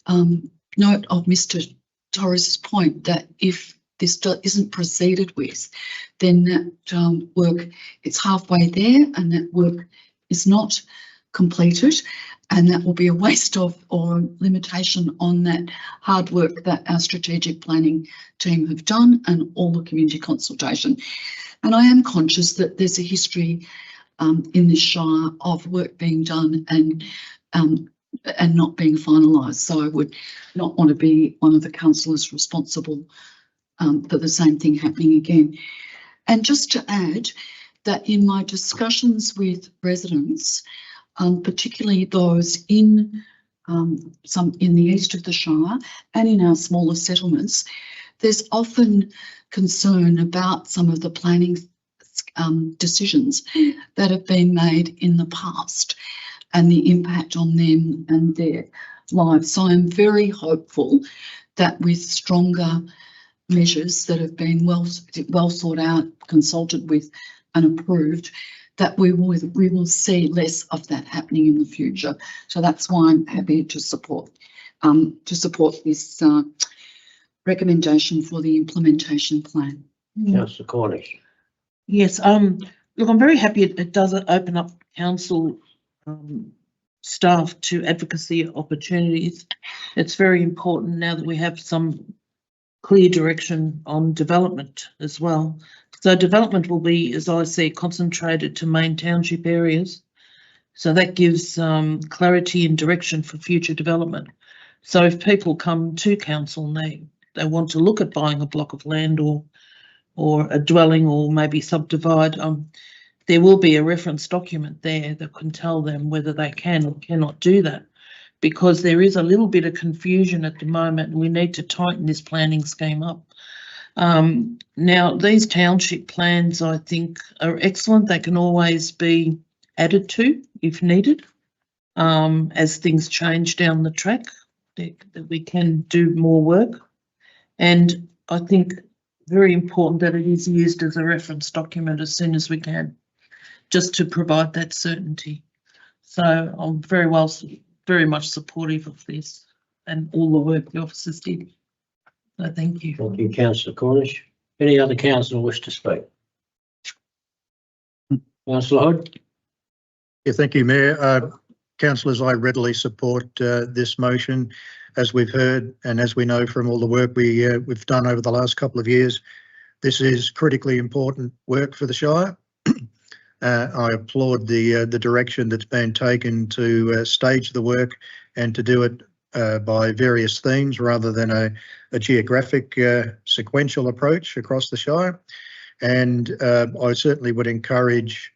note of Mr. Torres's point that if this isn't proceeded with, then that work, it's halfway there and that work is not completed, and that will be a waste of or a limitation on that hard work that our strategic planning team have done and all the community consultation. And I am conscious that there's a history in this Shire of work being done and not being finalised. So I would not want to be one of the councillors responsible for the same thing happening again. And just to add that in my discussions with residents, particularly those in some in the east of the Shire and in our smaller settlements, there's often concern about some of the planning decisions that have been made in the past and the impact on them and their lives. So I'm very hopeful that with stronger measures that have been well thought out, consulted with and approved, that we will see less of that happening in the future. So that's why I'm happy to support this recommendation for the implementation plan. Councillor Cornish. Yes, look, I'm very happy it does open up council staff to advocacy opportunities. It's very important now that we have some clear direction on development as well. So development will be, as I see, concentrated to main township areas. So that gives clarity and direction for future development. So if people come to council and they want to look at buying a block of land or a dwelling or maybe subdivide, there will be a reference document there that can tell them whether they can or cannot do that, because there is a little bit of confusion at the moment and we need to tighten this planning scheme up. Now, these township plans, I think, are excellent. They can always be added to if needed, as things change down the track, that we can do more work. And I think very important that it is used as a reference document as soon as we can, just to provide that certainty. So I'm very much supportive of this and all the work the officers did. So thank you. Thank you, Councillor Cornish. Any other councillor wish to speak? Councillor Hood. Yeah, thank you, Mayor. Councillors, I readily support this motion. As we've heard and as we know from all the work we've done over the last couple of years, this is critically important work for the Shire. I applaud the direction that's been taken to stage the work and to do it by various themes rather than a geographic sequential approach across the Shire. And I certainly would encourage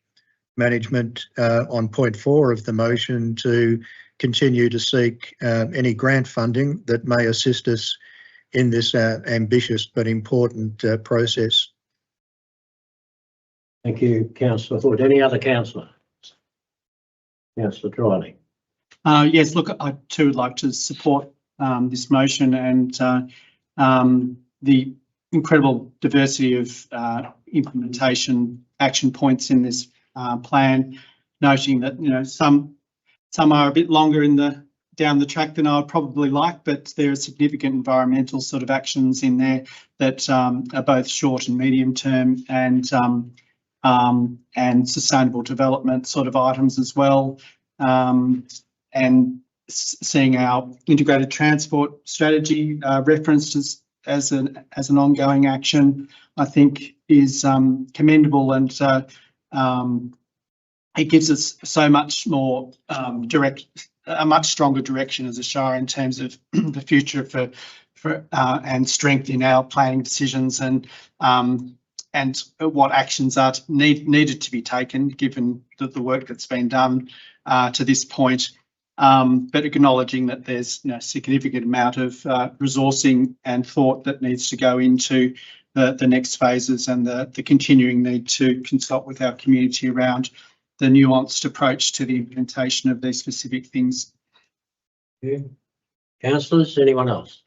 management on point 4 of the motion to continue to seek any grant funding that may assist us in this ambitious but important process. Thank you, Councillor Hood. Any other councillor? Councillor Dryling. Yes, look, I too would like to support this motion and the incredible diversity of implementation action points in this plan, noting that, you know, some are a bit longer in the down the track than I would probably like, but there are significant environmental sort of actions in there that are both short and medium term, and sustainable development sort of items as well. And seeing our integrated transport strategy referenced as an ongoing action, I think is commendable, and it gives us so much more a much stronger direction as a shire in terms of the future for and strength in our planning decisions, and what actions are needed to be taken given the work that's been done to this point. But acknowledging that there's significant amount of resourcing and thought that needs to go into the next phases, and the continuing need to consult with our community around the nuanced approach to the implementation of these specific things. Councillors, anyone else?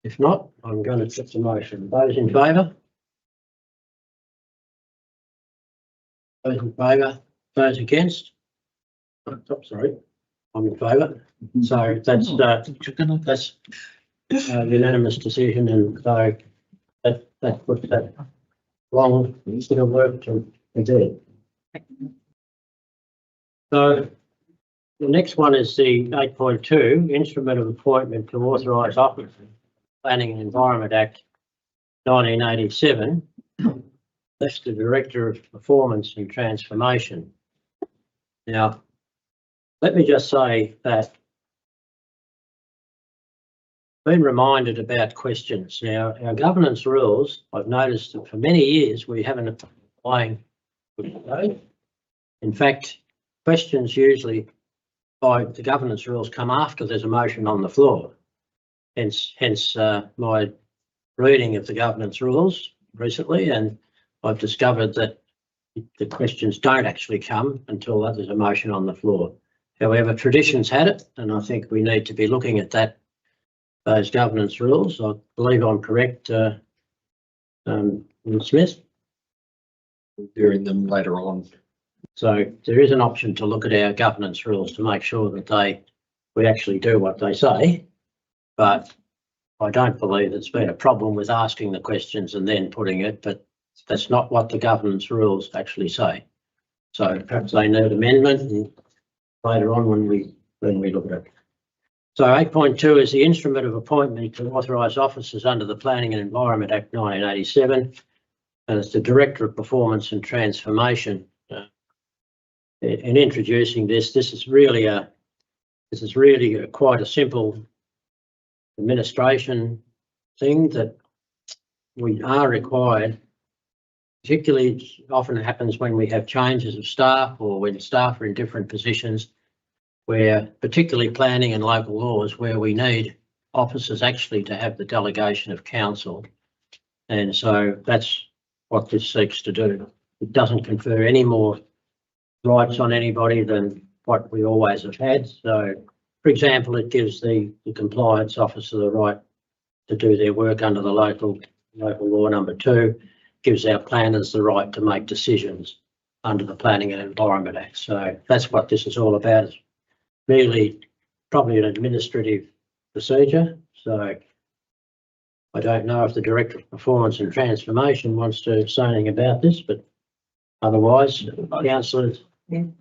If not, I'm going to put the motion. Those in favour? Those in favour? Those against? Oh, sorry, I'm in favour. So that's unanimous decision, and so that puts that long bit of work to do. So the next one is the 8.2 instrument of appointment to authorise office, Planning and Environment Act 1987. That's the Director of Performance and Transformation. Now, let me just say that I've been reminded about questions. Now, our governance rules, I've noticed that for many years we haven't been applying with those. In fact, questions usually by the governance rules come after there's a motion on the floor. Hence my reading of the governance rules recently, and I've discovered that the questions don't actually come until there's a motion on the floor. However, tradition's had it, and I think we need to be looking at those governance rules. I believe I'm correct, Smith? During them later on. So there is an option to look at our governance rules to make sure that we actually do what they say, but I don't believe there's been a problem with asking the questions and then putting it, but that's not what the governance rules actually say. So perhaps they need amendment later on when we look at it. So 8.2 is the instrument of appointment to authorise officers under the Planning and Environment Act 1987, and it's the Director of Performance and Transformation. In introducing this is really quite a simple administration thing that we are required. Particularly, it often happens when we have changes of staff or when staff are in different positions, where particularly planning and local laws, where we need officers actually to have the delegation of counsel. And so that's what this seeks to do. It doesn't confer any more rights on anybody than what we always have had. So, for example, it gives the compliance officer the right to do their work under the local law number 2, gives our planners the right to make decisions under the Planning and Environment Act. So that's what this is all about. It's really probably an administrative procedure. So I don't know if the Director of Performance and Transformation wants to say anything about this, but otherwise, councillors, we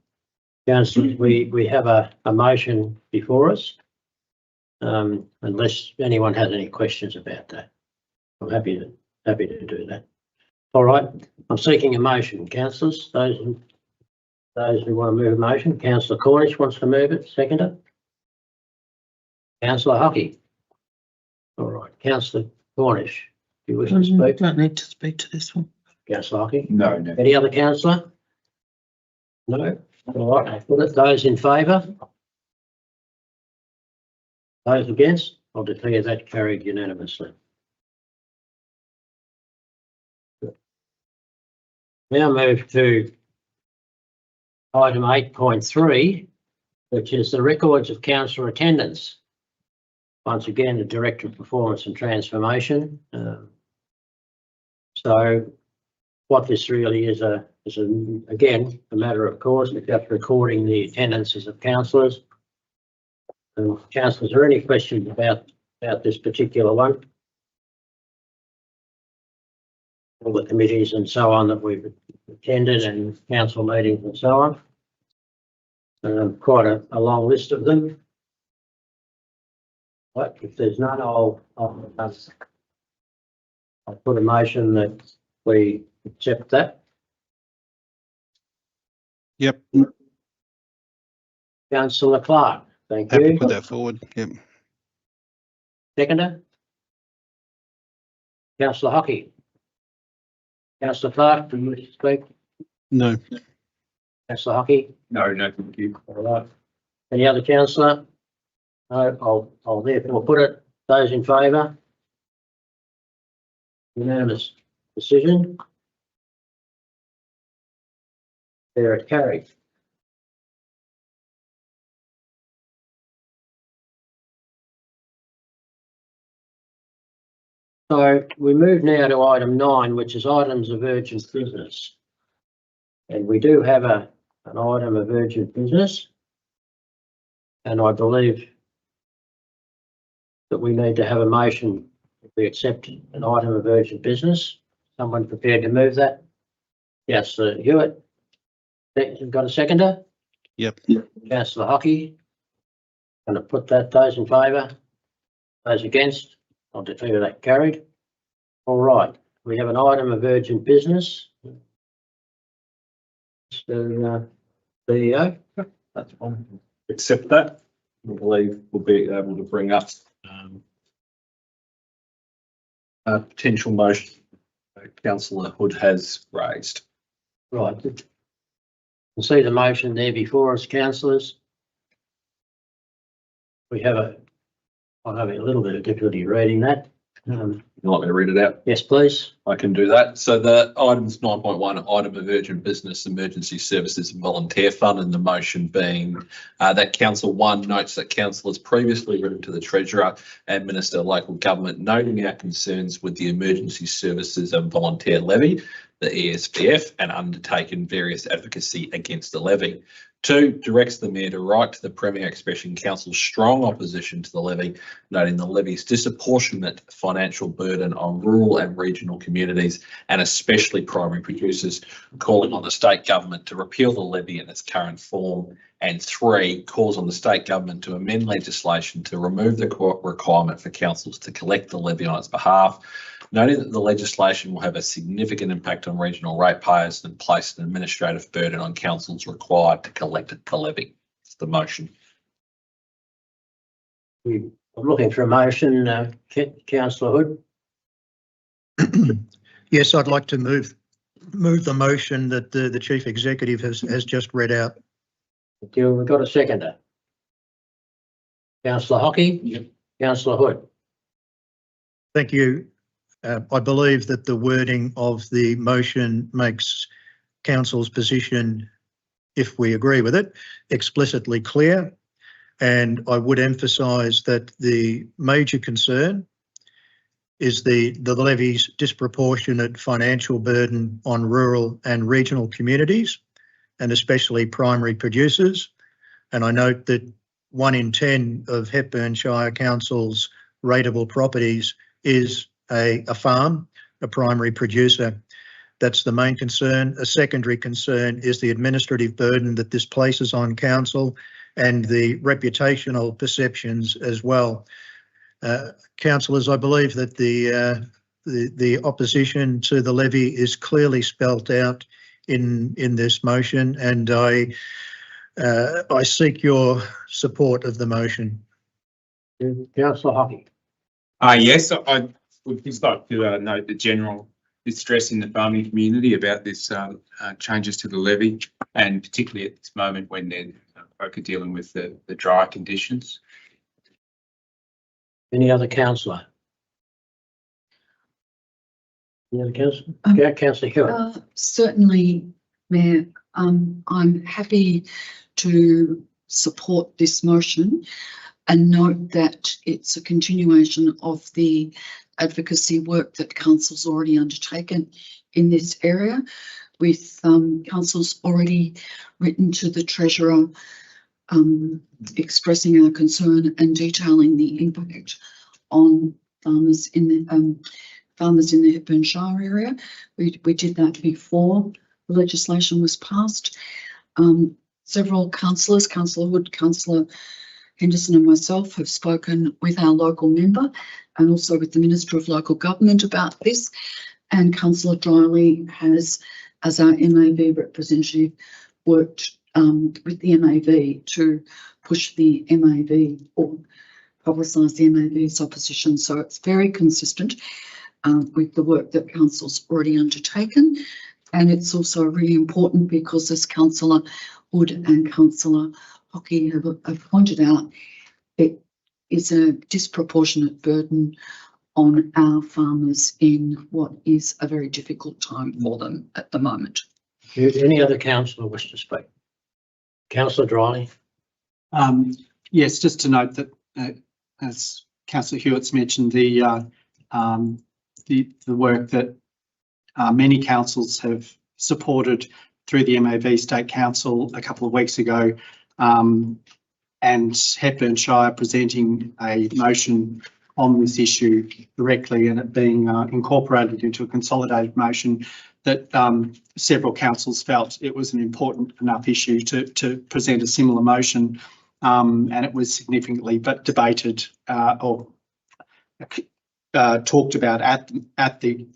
have a motion before us. Unless anyone has any questions about that, I'm happy to do that. All right, I'm seeking a motion, councillors. Those who want to move a motion. Councillor Cornish wants to move it. Seconder. Councillor Hockey. All right, Councillor Cornish, do you wish to speak? Don't need to speak to this one. Councillor Hockey. No. Any other councillor? No. All right, I'll put it. Those in favour? Those against? I'll declare that carried unanimously. Now move to item 8.3, which is the records of councillor attendance. Once again, the Director of Performance and Transformation. So what this really is again, a matter of course, we're just recording the attendances of councillors. Councillors, are there any questions about this particular one? All the committees and so on that we've attended and council meetings and so on. Quite a long list of them. But if there's none, I'll put a motion that we accept that. Yep, Councillor Clark, thank happy to you. put that forward. Yep. Seconder? Councillor Hockey. Councillor Clark, do you wish to speak? No. Councillor Hockey? No, thank you. All right. Any other councillor? No, I'll therefore put it. Those in favour? Unanimous decision. There it carried. So we move now to item 9, which is items of urgent business. And we do have an item of urgent business. And I believe that we need to have a motion if we accept an item of urgent business. Someone prepared to move that? Yes, Hewitt. You've got a seconder? Yep. Councillor Hockey. Going to put that, those in favour? Those against? I'll declare that carried. All right, we have an item of urgent business. Mr. CEO. That's fine. Accept that. I believe we'll be able to bring up a potential motion that Councillor Hood has raised. Right. We'll see the motion there before us, councillors. I'm having a little bit of difficulty reading that. You want me to read it out? Yes, please. I can do that. So the items 9.1, item of urgent business, emergency services and volunteer fund, and the motion being that Council 1 notes that Council has previously written to the Treasurer and Minister of Local Government noting our concerns with the emergency services and volunteer levy, the ESVF, and undertaken various advocacy against the levy. 2, directs the Mayor to write to the Premier expressing Council's strong opposition to the levy, noting the levy's disproportionate financial burden on rural and regional communities and especially primary producers, calling on the state government to repeal the levy in its current form. And 3, calls on the state government to amend legislation to remove the requirement for councils to collect the levy on its behalf, noting that the legislation will have a significant impact on regional ratepayers and place an administrative burden on councils required to collect the levy. It's the motion. I'm looking for a motion, Councillor Hood. Yes, I'd like to move the motion that the Chief Executive has just read out. Thank you. We've got a seconder. Councillor Hockey. Yep. Councillor Hood. Thank you. I believe that the wording of the motion makes Council's position, if we agree with it, explicitly clear. And I would emphasise that the major concern is the levy's disproportionate financial burden on rural and regional communities, and especially primary producers. And I note that 1 in 10 of Hepburn Shire Council's rateable properties is a farm, a primary producer. That's the main concern. A secondary concern is the administrative burden that this places on council and the reputational perceptions as well. Councillors, I believe that the opposition to the levy is clearly spelt out in this motion, and I seek your support of the motion. Councillor Hockey. Yes, I would just like to note the general distress in the farming community about this changes to the levy, and particularly at this moment when they're folk are dealing with the dry conditions. Any other councillor? Any other councillor? Councillor Hewitt. Certainly, Mayor. I'm happy to support this motion and note that it's a continuation of the advocacy work that Council's already undertaken in this area, with Council's already written to the Treasurer expressing our concern and detailing the impact on farmers in the Hepburn Shire area. We did that before the legislation was passed. Several councillors, Councillor Hood, Councillor Henderson and myself have spoken with our local member and also with the Minister of Local Government about this. And Councillor Drylee has, as our MAV representative, worked with the MAV to push the MAV or publicise the MAV's opposition. So it's very consistent with the work that Council's already undertaken. And it's also really important because, as Councillor Hood and Councillor Hockey have pointed out, it is a disproportionate burden on our farmers in what is a very difficult time for them at the moment. Any other councillor wish to speak? Councillor Drylee. Yes, just to note that as Councillor Hewitt's mentioned, the work that many councils have supported through the MAV State Council a couple of weeks ago, and Hepburn Shire presenting a motion on this issue directly and it being incorporated into a consolidated motion, that several councils felt it was an important enough issue to present a similar motion, and it was significantly debated or talked about at the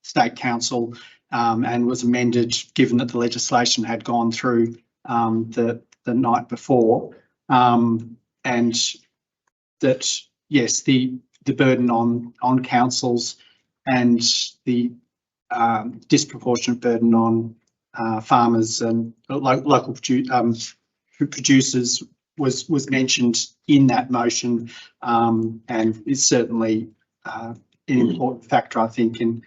State Council, and was amended given that the legislation had gone through the night before, and that yes, the burden on councils and the disproportionate burden on farmers and local producers was mentioned in that motion, and is certainly an important factor, I think, in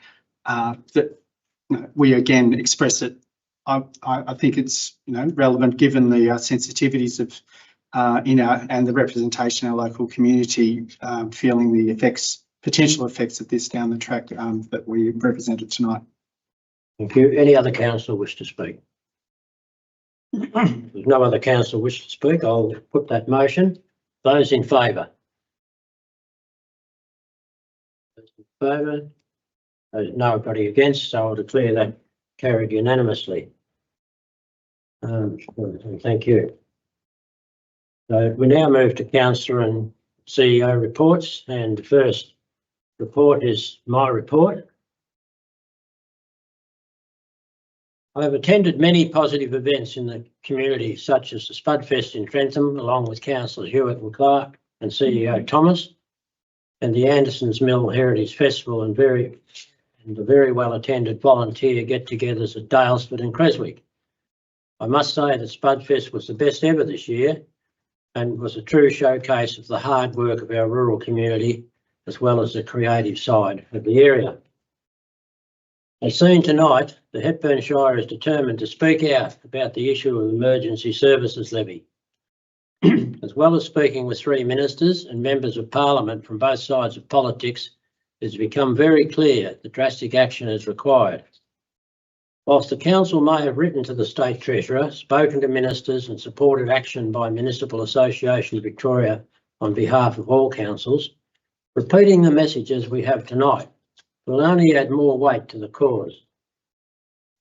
that we again express it. I think it's relevant given the sensitivities of and the representation in our local community, feeling the potential effects of this down the track that we represented tonight. Thank you. Any other councillor wish to speak? If no other councillor wish to speak, I'll put that motion. Those in favour? Those in favour? Nobody against, so I'll declare that carried unanimously. Thank you. So we now move to councillor and CEO reports, and the first report is my report. I have attended many positive events in the community, such as the Spudfest in Trentham, along with Councillors Hewitt and Clark and CEO Thomas, and the Andersons Mill Heritage Festival, and the very well attended volunteer get-togethers at Dalesford and Creswick. I must say that Spudfest was the best ever this year, and was a true showcase of the hard work of our rural community, as well as the creative side of the area. As seen tonight, the Hepburn Shire is determined to speak out about the issue of emergency services levy. As well as speaking with 3 ministers and members of parliament from both sides of politics, it has become very clear that drastic action is required. Whilst the council may have written to the State Treasurer, spoken to ministers and supported action by Municipal Association Victoria on behalf of all councils, repeating the messages we have tonight will only add more weight to the cause.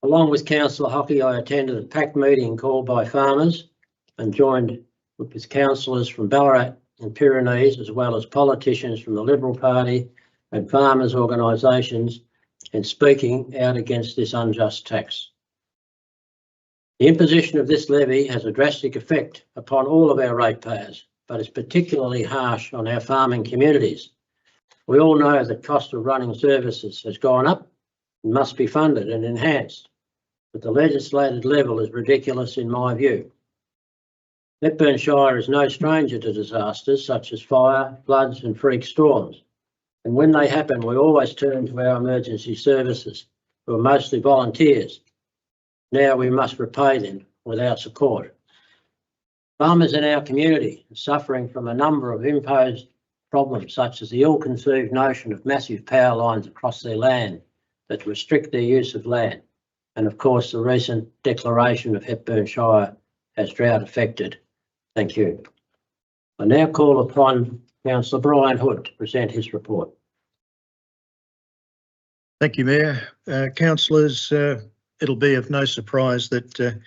Along with Councillor Hockey, I attended a packed meeting called by farmers and joined with councillors from Ballarat and Pyrenees, as well as politicians from the Liberal Party and farmers' organisations, and speaking out against this unjust tax. The imposition of this levy has a drastic effect upon all of our ratepayers, but is particularly harsh on our farming communities. We all know the cost of running services has gone up and must be funded and enhanced, but the legislated level is ridiculous in my view. Hepburn Shire is no stranger to disasters such as fire, floods and freak storms. And when they happen, we always turn to our emergency services, who are mostly volunteers. Now we must repay them with our support. Farmers in our community are suffering from a number of imposed problems, such as the ill-conceived notion of massive power lines across their land that restrict their use of land. And of course, the recent declaration of Hepburn Shire as drought affected Thank you. I now call upon Councillor Brian Hood to present his report. Thank you, Mayor. Councillors, it'll be of no surprise that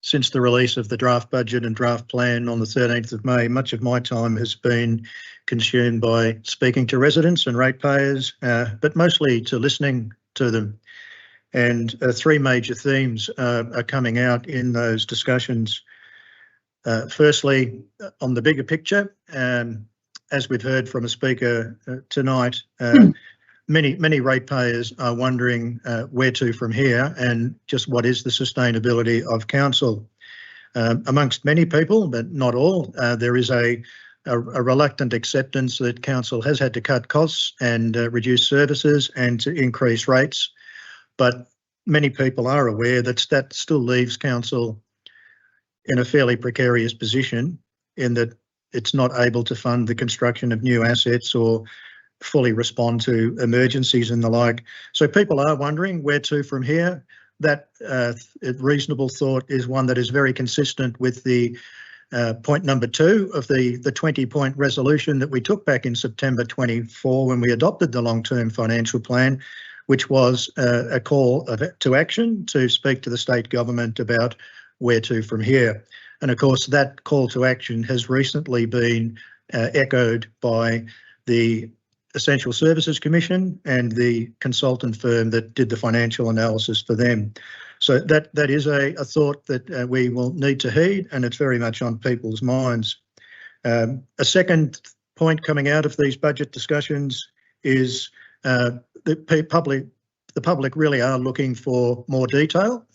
since the release of the draft budget and draft plan on the 13th of May, much of my time has been consumed by speaking to residents and ratepayers, but mostly to listening to them. And three major themes are coming out in those discussions. Firstly, on the bigger picture, as we've heard from a speaker tonight, many ratepayers are wondering where to from here and just what is the sustainability of council. Amongst many people, but not all, there is a reluctant acceptance that council has had to cut costs and reduce services and to increase rates. But many people are aware that that still leaves council in a fairly precarious position in that it's not able to fund the construction of new assets or fully respond to emergencies and the like. So people are wondering where to from here. That reasonable thought is one that is very consistent with the point number 2 of the 20-point resolution that we took back in September 24 when we adopted the long-term financial plan, which was a call to action to speak to the state government about where to from here. And of course, that call to action has recently been echoed by the Essential Services Commission and the consultant firm that did the financial analysis for them. So that is a thought that we will need to heed, and it's very much on people's minds. A second point coming out of these budget discussions is the public really are looking for more detail.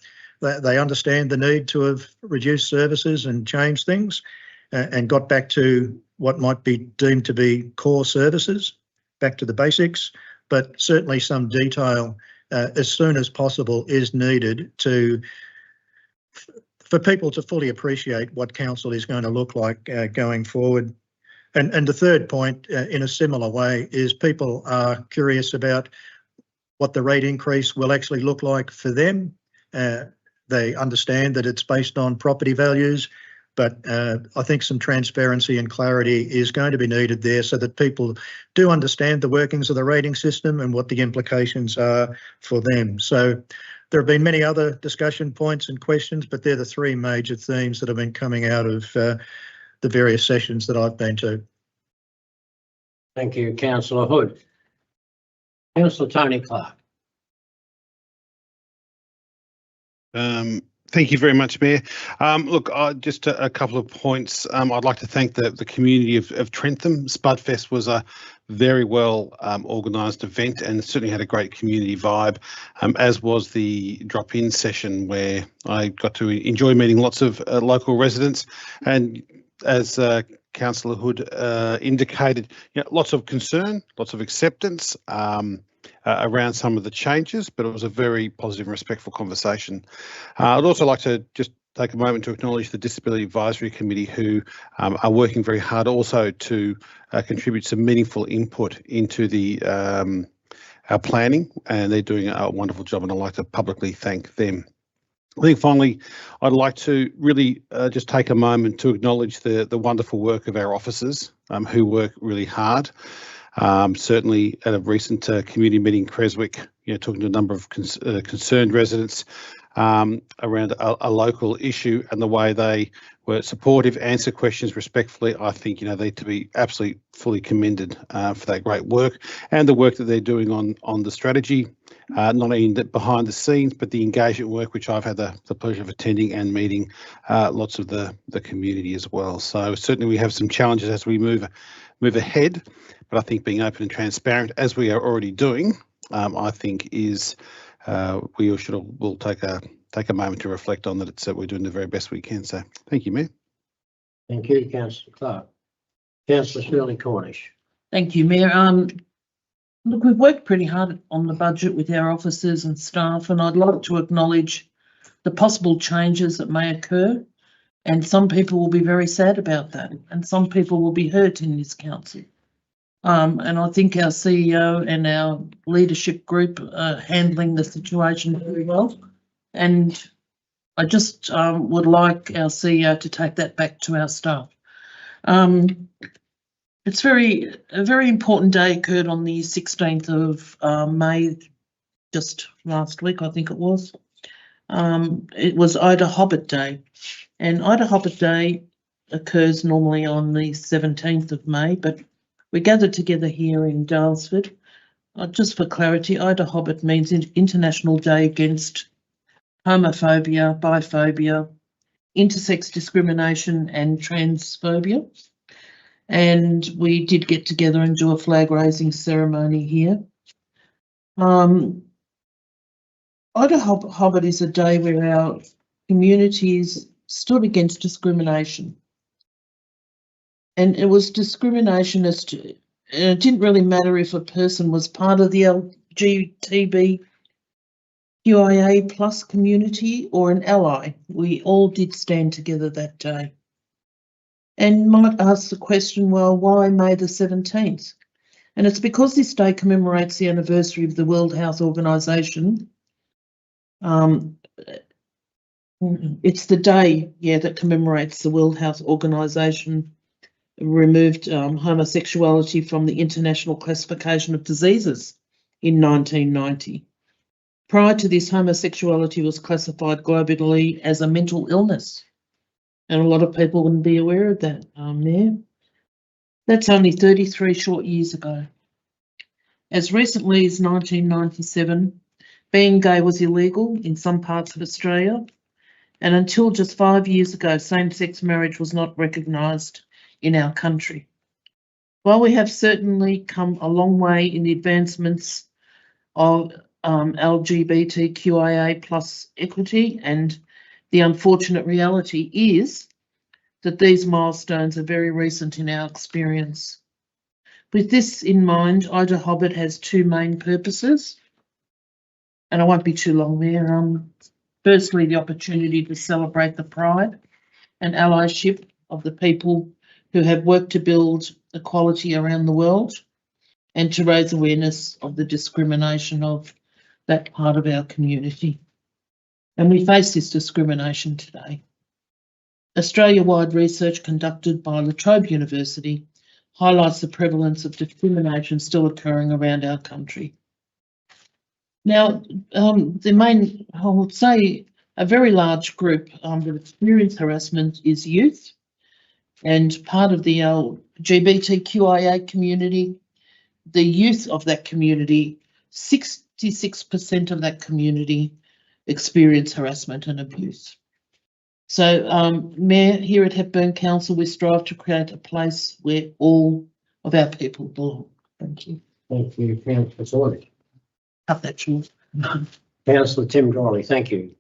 They understand the need to have reduced services and changed things and got back to what might be deemed to be core services, back to the basics, but certainly some detail as soon as possible is needed for people to fully appreciate what council is going to look like going forward. And the third point, in a similar way, is people are curious about what the rate increase will actually look like for them. They understand that it's based on property values, but I think some transparency and clarity is going to be needed there so that people do understand the workings of the rating system and what the implications are for them. So there have been many other discussion points and questions, but they're the three major themes that have been coming out of the various sessions that I've been to. Thank you, Councillor Hood. Councillor Tony Clark. Thank you very much, Mayor. Look, just a couple of points. I'd like to thank the community of Trentham. Spudfest was a very well organised event and certainly had a great community vibe, as was the drop-in session where I got to enjoy meeting lots of local residents. And as Councillor Hood indicated, lots of concern, lots of acceptance around some of the changes, but it was a very positive and respectful conversation. I'd also like to just take a moment to acknowledge the Disability Advisory Committee, who are working very hard also to contribute some meaningful input into our planning, and they're doing a wonderful job, and I'd like to publicly thank them. I think finally, I'd like to really just take a moment to acknowledge the wonderful work of our officers who work really hard. Certainly at a recent community meeting in Creswick, talking to a number of concerned residents around a local issue and the way they were supportive, answer questions respectfully. I think, they need to be absolutely fully commended for that great work and the work that they're doing on the strategy, not only behind the scenes, but the engagement work, which I've had the pleasure of attending and meeting lots of the community as well. So certainly we have some challenges as we move ahead, but I think being open and transparent, as we are already doing, I think is we'll take a moment to reflect on that. We're doing the very best we can. So thank you, Mayor. Thank you, Councillor Clark. Councillor Shirley Cornish. Thank you, Mayor. Look, we've worked pretty hard on the budget with our officers and staff, and I'd like to acknowledge the possible changes that may occur. And some people will be very sad about that, and some people will be hurt in this council. And I think our CEO and our leadership group are handling the situation very well. And I just would like our CEO to take that back to our staff. It's a very important day occurred on the 16th of May, just last week, I think it was. It was Ida Hobbit Day, and Ida Hobbit Day occurs normally on the 17th of May, but we gathered together here in Daylesford. Just for clarity, Ida Hobbit means International Day Against Homophobia, Biphobia, Intersex Discrimination and Transphobia. And we did get together and do a flag raising ceremony here. Ida Hobbit is a day where our communities stood against discrimination. And it was discrimination as to, it didn't really matter if a person was part of the LGBTQIA plus community or an ally. We all did stand together that day. And might ask the question, well, why May the 17th? And it's because this day commemorates the anniversary of the World Health Organization. It's the day, that commemorates the World Health Organization removed homosexuality from the International Classification of Diseases in 1990. Prior to this, homosexuality was classified globally as a mental illness, and a lot of people wouldn't be aware of that. That's only 33 short years ago. As recently as 1997, being gay was illegal in some parts of Australia, and until just 5 years ago, same-sex marriage was not recognised in our country. While we have certainly come a long way in the advancements of LGBTQIA plus equity, and the unfortunate reality is that these milestones are very recent in our experience. With this in mind, Ida Hobbit has two main purposes, and I won't be too long there. Firstly, the opportunity to celebrate the pride and allyship of the people who have worked to build equality around the world, and to raise awareness of the discrimination of that part of our community. And we face this discrimination today. Australia-wide research conducted by La Trobe University highlights the prevalence of discrimination still occurring around our country. Now, the main, I would say, a very large group that experience harassment is youth, and part of the LGBTQIA community, the youth of that community, 66% of that community experience harassment and abuse. So, Mayor, here at Hepburn Council, we strive to create a place where all of our people belong. Thank you. Thank you, Councillor Sawley. Cut that short. Councillor Tim Dryley, thank you.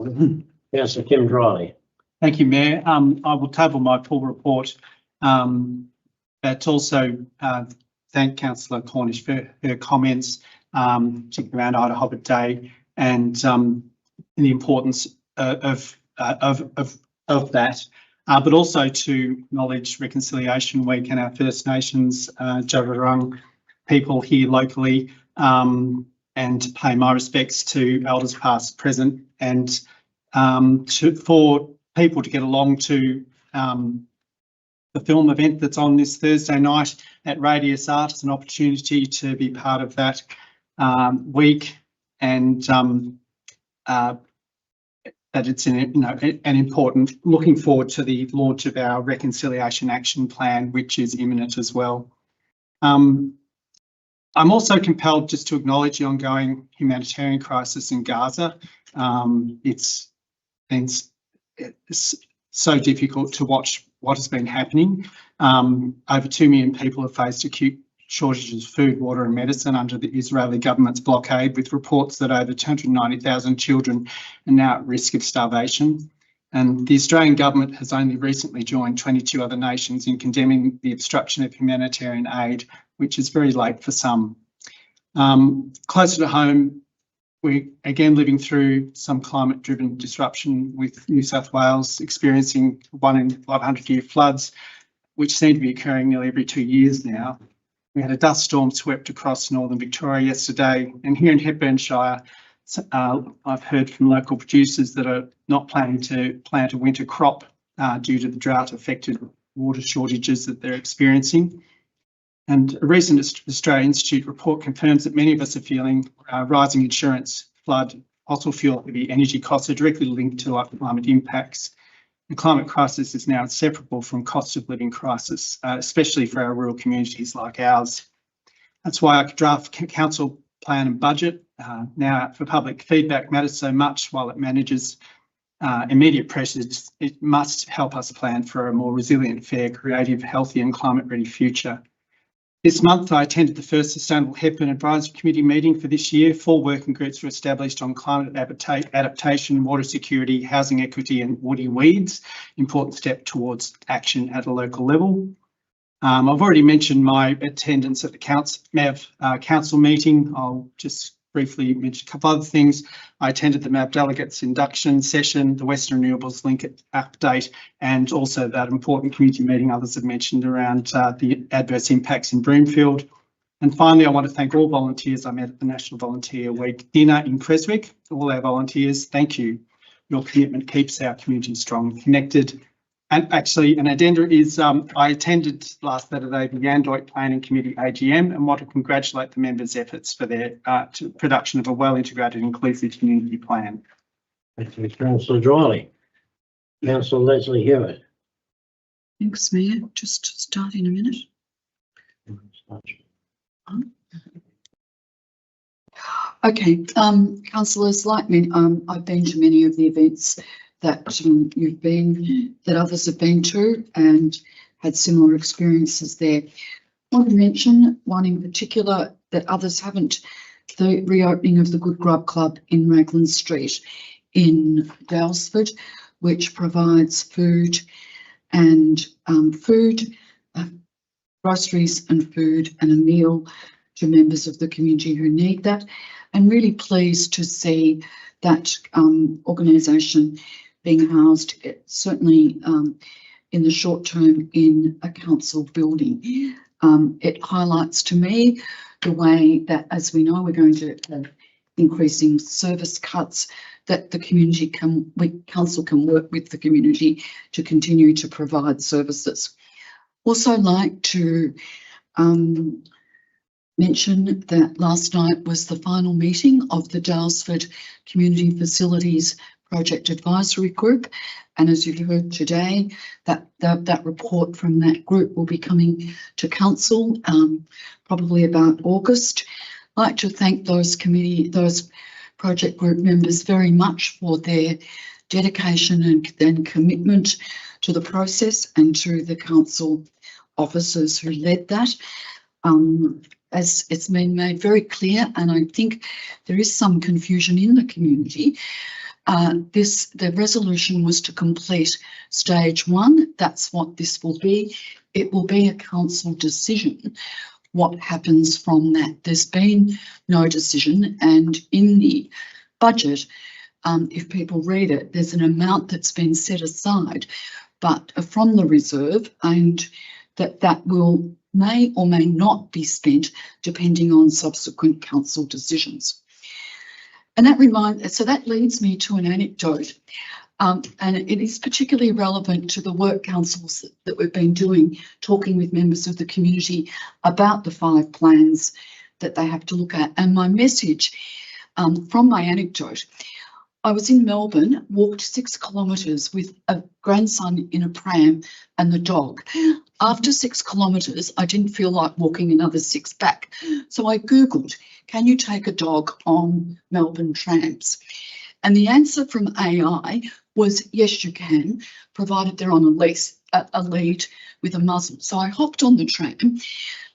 Councillor Tim Dryley. Thank you, Mayor. I will table my full report, but also thank Councillor Cornish for her comments, particularly around Ida Hobbit Day and the importance of that, but also to acknowledge Reconciliation Week and our First Nations Djarawurrung people here locally, and pay my respects to elders past, present, and for people to get along to the film event that's on this Thursday night at Radius Art. It's an opportunity to be part of that week, and that it's an important. Looking forward to the launch of our Reconciliation Action Plan, which is imminent as well. I'm also compelled just to acknowledge the ongoing humanitarian crisis in Gaza. It's been so difficult to watch what has been happening. Over 2 million people have faced acute shortages of food, water and medicine under the Israeli government's blockade, with reports that over 290,000 children are now at risk of starvation. And the Australian government has only recently joined 22 other nations in condemning the obstruction of humanitarian aid, which is very late for some. Closer to home, we're again living through some climate-driven disruption, with New South Wales experiencing 1 in 500-year floods, which seem to be occurring nearly every 2 years now. We had a dust storm swept across northern Victoria yesterday, and here in Hepburn Shire, I've heard from local producers that are not planning to plant a winter crop due to the drought-affected water shortages that they're experiencing. And a recent Australia Institute report confirms that many of us are feeling rising insurance, flood, fossil fuel heavy energy costs are directly linked to climate impacts. The climate crisis is now inseparable from cost of living crisis, especially for our rural communities like ours. That's why our draft council plan and budget, now out for public feedback, matters so much. While it manages immediate pressures, it must help us plan for a more resilient, fair, creative, healthy and climate-ready future. This month, I attended the first Sustainable Hepburn Advisory Committee meeting for this year. 4 working groups were established on climate adaptation, water security, housing equity and woody weeds, important step towards action at a local level. I've already mentioned my attendance at the council meeting. I'll just briefly mention a couple other things. I attended the MAB delegates induction session, the Western Renewables Link update, and also that important community meeting others have mentioned around the adverse impacts in Broomfield. And finally, I want to thank all volunteers I met at the National Volunteer Week dinner in Creswick. All our volunteers, thank you. Your commitment keeps our community strong and connected. And actually, an addendum is I attended last Saturday the Yandoit Planning Committee AGM and want to congratulate the members' efforts for their production of a well-integrated, inclusive community plan. Thank you, Councillor Drylie. Councillor Leslie Hewitt. Thanks, Mayor. Just start in a minute. Okay, councillors, like me, I've been to many of the events that that others have been to and had similar experiences there. I want to mention one in particular that others haven't, the reopening of the Good Grub Club in Raglan Street in Daylesford, which provides food and groceries and food and a meal to members of the community who need that. And really pleased to see that organisation being housed, certainly in the short term, in a council building. It highlights to me the way that, as we know, we're going to have increasing service cuts, that the council can work with the community to continue to provide services. Also like to mention that last night was the final meeting of the Daylesford Community Facilities Project Advisory Group, and as you've heard today, that report from that group will be coming to council probably about August. I'd like to thank those project group members very much for their dedication and commitment to the process and to the council officers who led that. As it's been made very clear, and I think there is some confusion in the community, the resolution was to complete stage 1. That's what this will be. It will be a council decision what happens from that. There's been no decision, and in the budget, if people read it, there's an amount that's been set aside, but from the reserve, and that will may or may not be spent depending on subsequent council decisions. And that leads me to an anecdote, and it is particularly relevant to the work councils that we've been doing, talking with members of the community about the 5 plans that they have to look at. And my message from my anecdote, I was in Melbourne, walked 6 kilometres with a grandson in a pram and the dog. After 6 kilometres, I didn't feel like walking another 6 back. So I Googled, can you take a dog on Melbourne trams? And the answer from AI was, yes, you can, provided they're on a lead with a muzzle. So I hopped on the tram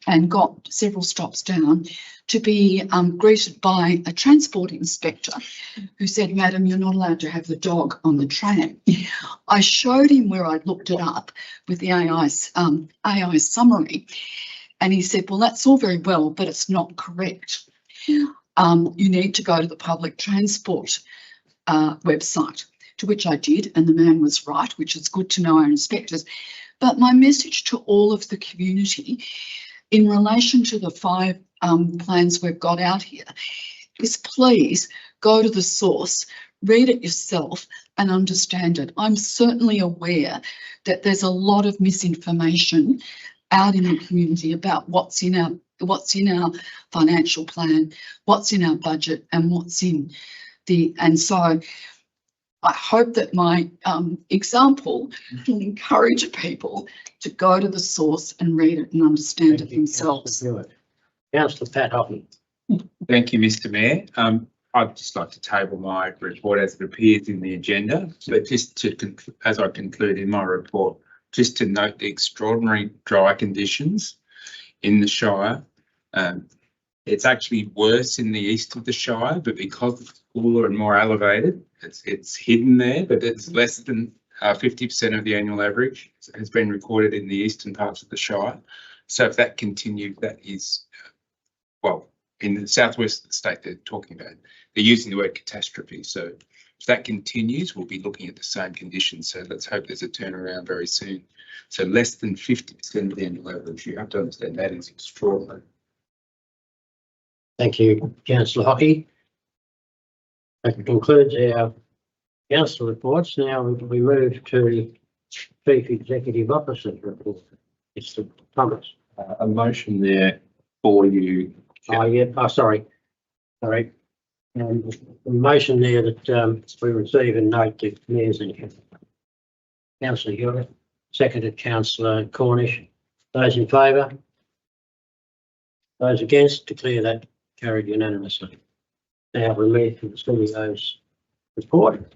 and got several stops down to be greeted by a transport inspector who said, "Madam, you're not allowed to have the dog on the tram." I showed him where I'd looked it up with the AI summary, and he said, "Well, that's all very well, but it's not correct. You need to go to the public transport website," to which I did, and the man was right, which is good to know our inspectors. But my message to all of the community in relation to the 5 plans we've got out here is, please go to the source, read it yourself and understand it. I'm certainly aware that there's a lot of misinformation out in the community about what's in our financial plan, what's in our budget and what's in and so I hope that my example will encourage people to go to the source and read it and understand it themselves. Councillor Pat Hockey. Thank you, Mr Mayor. I'd just like to table my report as it appears in the agenda, but just to, as I conclude in my report, just to note the extraordinary dry conditions in the Shire. It's actually worse in the east of the Shire, but because it's cooler and more elevated, it's hidden there, but it's less than 50% of the annual average has been recorded in the eastern parts of the Shire. So if that continues, that is, well, in the southwest of the state they're talking about, they're using the word catastrophe. So if that continues, we'll be looking at the same conditions. So let's hope there's a turnaround very soon. So less than 50% of the annual average, you have to understand that is extraordinary. Thank you, Councillor Hockey. That concludes our council reports. Now we move to Chief Executive Officer's report. Mr. Thomas. A motion there for you. Oh, yeah. Oh, sorry. Sorry. A motion there that we receive and note the Mayor's input. Councillor Hewitt, seconded Councillor Cornish. Those in favour? Those against? Declare that carried unanimously. Now we move to the CEO's report.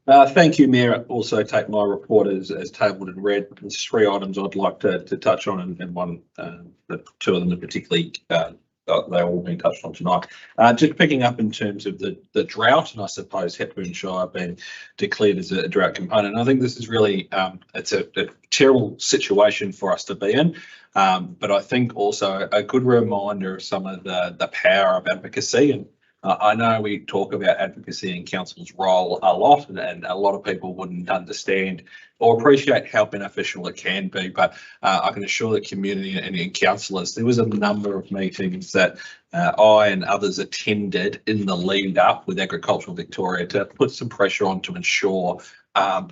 Thank you, Mayor. Also take my report as tabled and read. There's 3 items I'd like to touch on, and one, the 2 of them are particularly, they're all been touched on tonight. Just picking up in terms of the drought, and I suppose Hepburn Shire being declared as a drought component. I think this is really, it's a terrible situation for us to be in, but I think also a good reminder of some of the power of advocacy. And I know we talk about advocacy and council's role a lot, and a lot of people wouldn't understand or appreciate how beneficial it can be, but I can assure the community and councillors, there was a number of meetings that I and others attended in the lead up with Agricultural Victoria to put some pressure on to ensure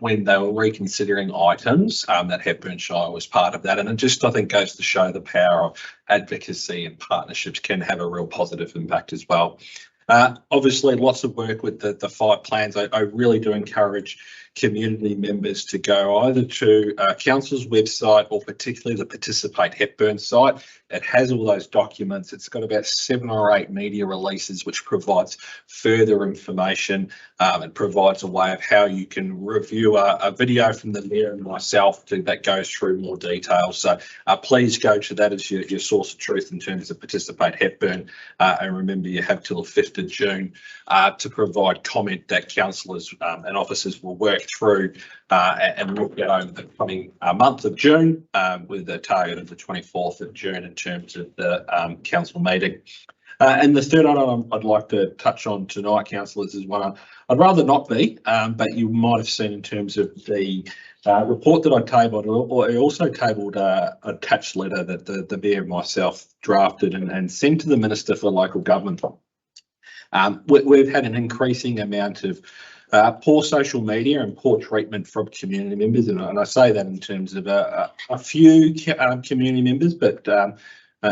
when they were reconsidering items that Hepburn Shire was part of that. And it just, I think, goes to show the power of advocacy and partnerships can have a real positive impact as well. Obviously, lots of work with the 5 plans. I really do encourage community members to go either to council's website or particularly the Participate Hepburn site. It has all those documents. It's got about 7 or 8 media releases, which provides further information. It provides a way of how you can review a video from the Mayor and myself that goes through more details. So please go to that as your source of truth in terms of Participate Hepburn. And remember, you have till the 5th of June to provide comment that councillors and officers will work through and look at over the coming month of June with a target of the 24th of June in terms of the council meeting. And the third item I'd like to touch on tonight, councillors, is one I'd rather not be, but you might have seen in terms of the report that I tabled, or I also tabled an attached letter that the Mayor and myself drafted and sent to the Minister for Local Government. We've had an increasing amount of poor social media and poor treatment from community members, and I say that in terms of a few community members, but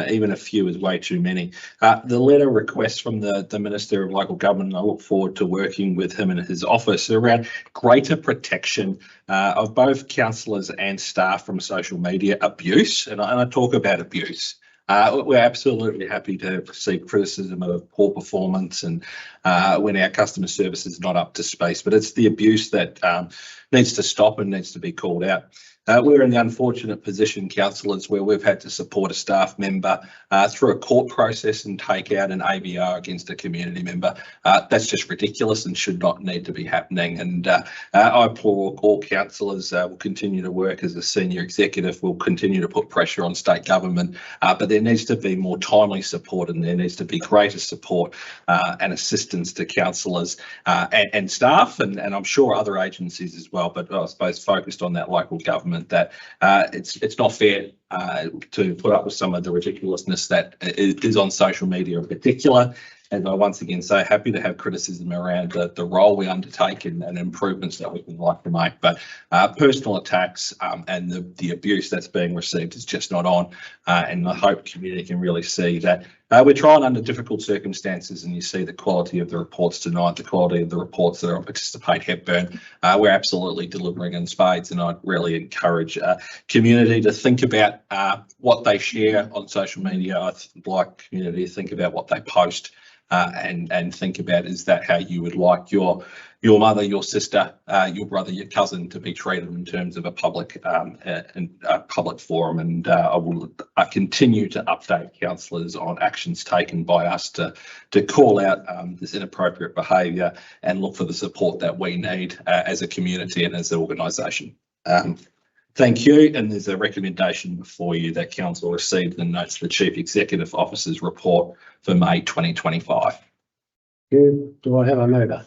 even a few is way too many. The letter requests from the Minister of Local Government, and I look forward to working with him and his office around greater protection of both councillors and staff from social media abuse, and I talk about abuse. We're absolutely happy to receive criticism of poor performance and when our customer service is not up to space, but it's the abuse that needs to stop and needs to be called out. We're in the unfortunate position, councillors, where we've had to support a staff member through a court process and take out an ABR against a community member. That's just ridiculous and should not need to be happening. And I implore all councillors will continue to work as a senior executive. We'll continue to put pressure on state government, but there needs to be more timely support, and there needs to be greater support and assistance to councillors and staff, and I'm sure other agencies as well, but I suppose focused on that local government, that it's not fair to put up with some of the ridiculousness that is on social media in particular. And I once again say happy to have criticism around the role we undertake and improvements that we would like to make. But personal attacks and the abuse that's being received is just not on. And I hope community can really see that we're trying under difficult circumstances, and you see the quality of the reports tonight, the quality of the reports that are on Participate Hepburn. We're absolutely delivering in spades, and I'd really encourage community to think about what they share on social media. I'd like community to think about what they post. And think about, is that how you would like your mother, your sister, your brother, your cousin to be treated in terms of a public public forum? And I will continue to update councillors on actions taken by us to call out this inappropriate behaviour and look for the support that we need as a community and as an organisation. Thank you, and there's a recommendation before you that council received the notes of the Chief Executive Officer's report for May 2025. Do I have a mover?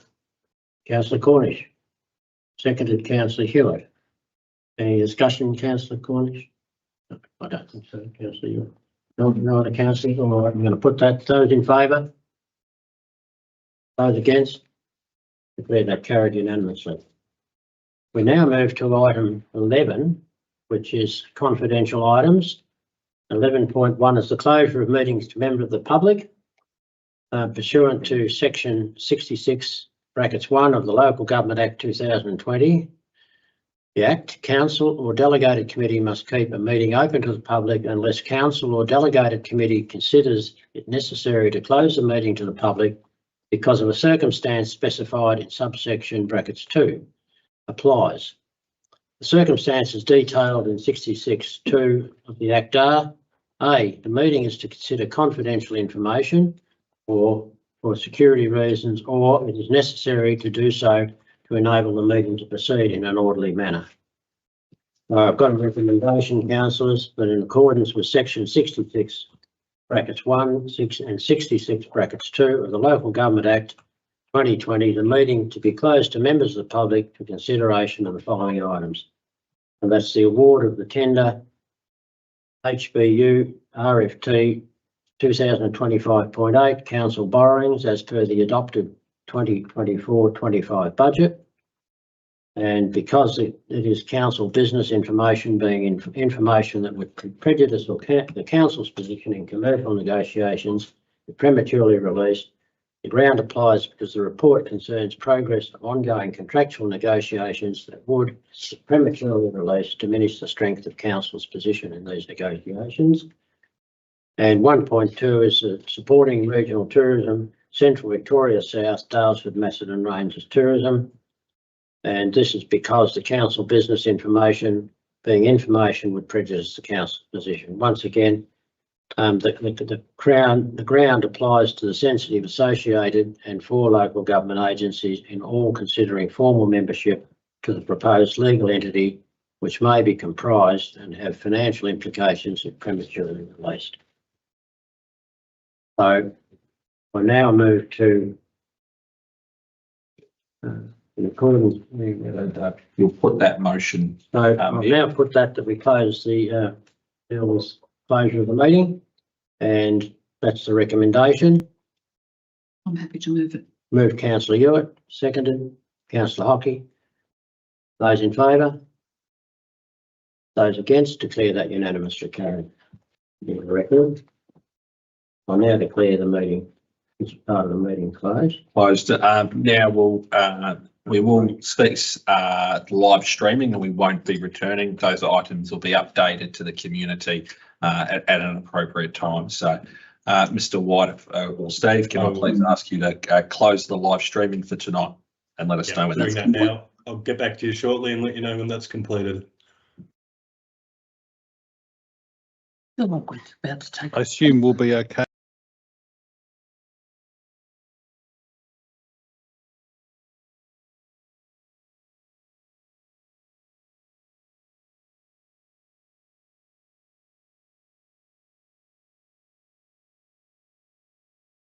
Councillor Cornish, seconded Councillor Hewitt. Any discussion, Councillor Cornish? No, I don't think so, Councillor Hewitt. No other councillors. All right, I'm going to put that. Those in favour? Those against? Declare that carried unanimously. We now move to item 11, which is confidential items. 11.1 is the closure of meetings to members of the public pursuant to section 66(1) of the Local Government Act 2020. The Act, council or delegated committee must keep a meeting open to the public unless council or delegated committee considers it necessary to close the meeting to the public because of a circumstance specified in subsection (2). Applies. The circumstances detailed in 66(2) of the Act are: A, the meeting is to consider confidential information or for security reasons, or it is necessary to do so to enable the meeting to proceed in an orderly manner. I've got a recommendation, councillors, that in accordance with section 66(1), 6 and 66(2) of the Local Government Act 2020, the meeting to be closed to members of the public for consideration of the following items. And that's the award of the tender HBU RFT 2025.8 council borrowings as per the adopted 2024-25 budget. And because it is council business information, being information that would prejudice the council's position in commercial negotiations, if prematurely released, the ground applies because the report concerns progress of ongoing contractual negotiations that would, if prematurely released, diminish the strength of council's position in these negotiations. And 1.2 is supporting regional tourism, Central Victoria South, Dalesford, Macedon Ranges tourism. And this is because the council business information, being information, would prejudice the council's position. Once again, the ground applies to the sensitive associated and for local government agencies in all considering formal membership to the proposed legal entity, which may be comprised and have financial implications if prematurely released. So I now move to, in accordance with, you'll put that motion. So I'll now put that we close the closure of the meeting, and that's the recommendation. I'm happy to move it. Moved Councillor Hewitt, seconded Councillor Hockey. Those in favour? Those against? Declare that unanimously carried. In the record. I now declare the meeting, this part of the meeting closed. Closed. Now we will cease live streaming, and we won't be returning. Those items will be updated to the community at an appropriate time. So, Mr. White or Steve, can I please ask you to close the live streaming for tonight and let us know when that's complete. Now. I'll get back to you shortly and let you know when that's completed. Feel like we're about to take. I assume we'll be okay.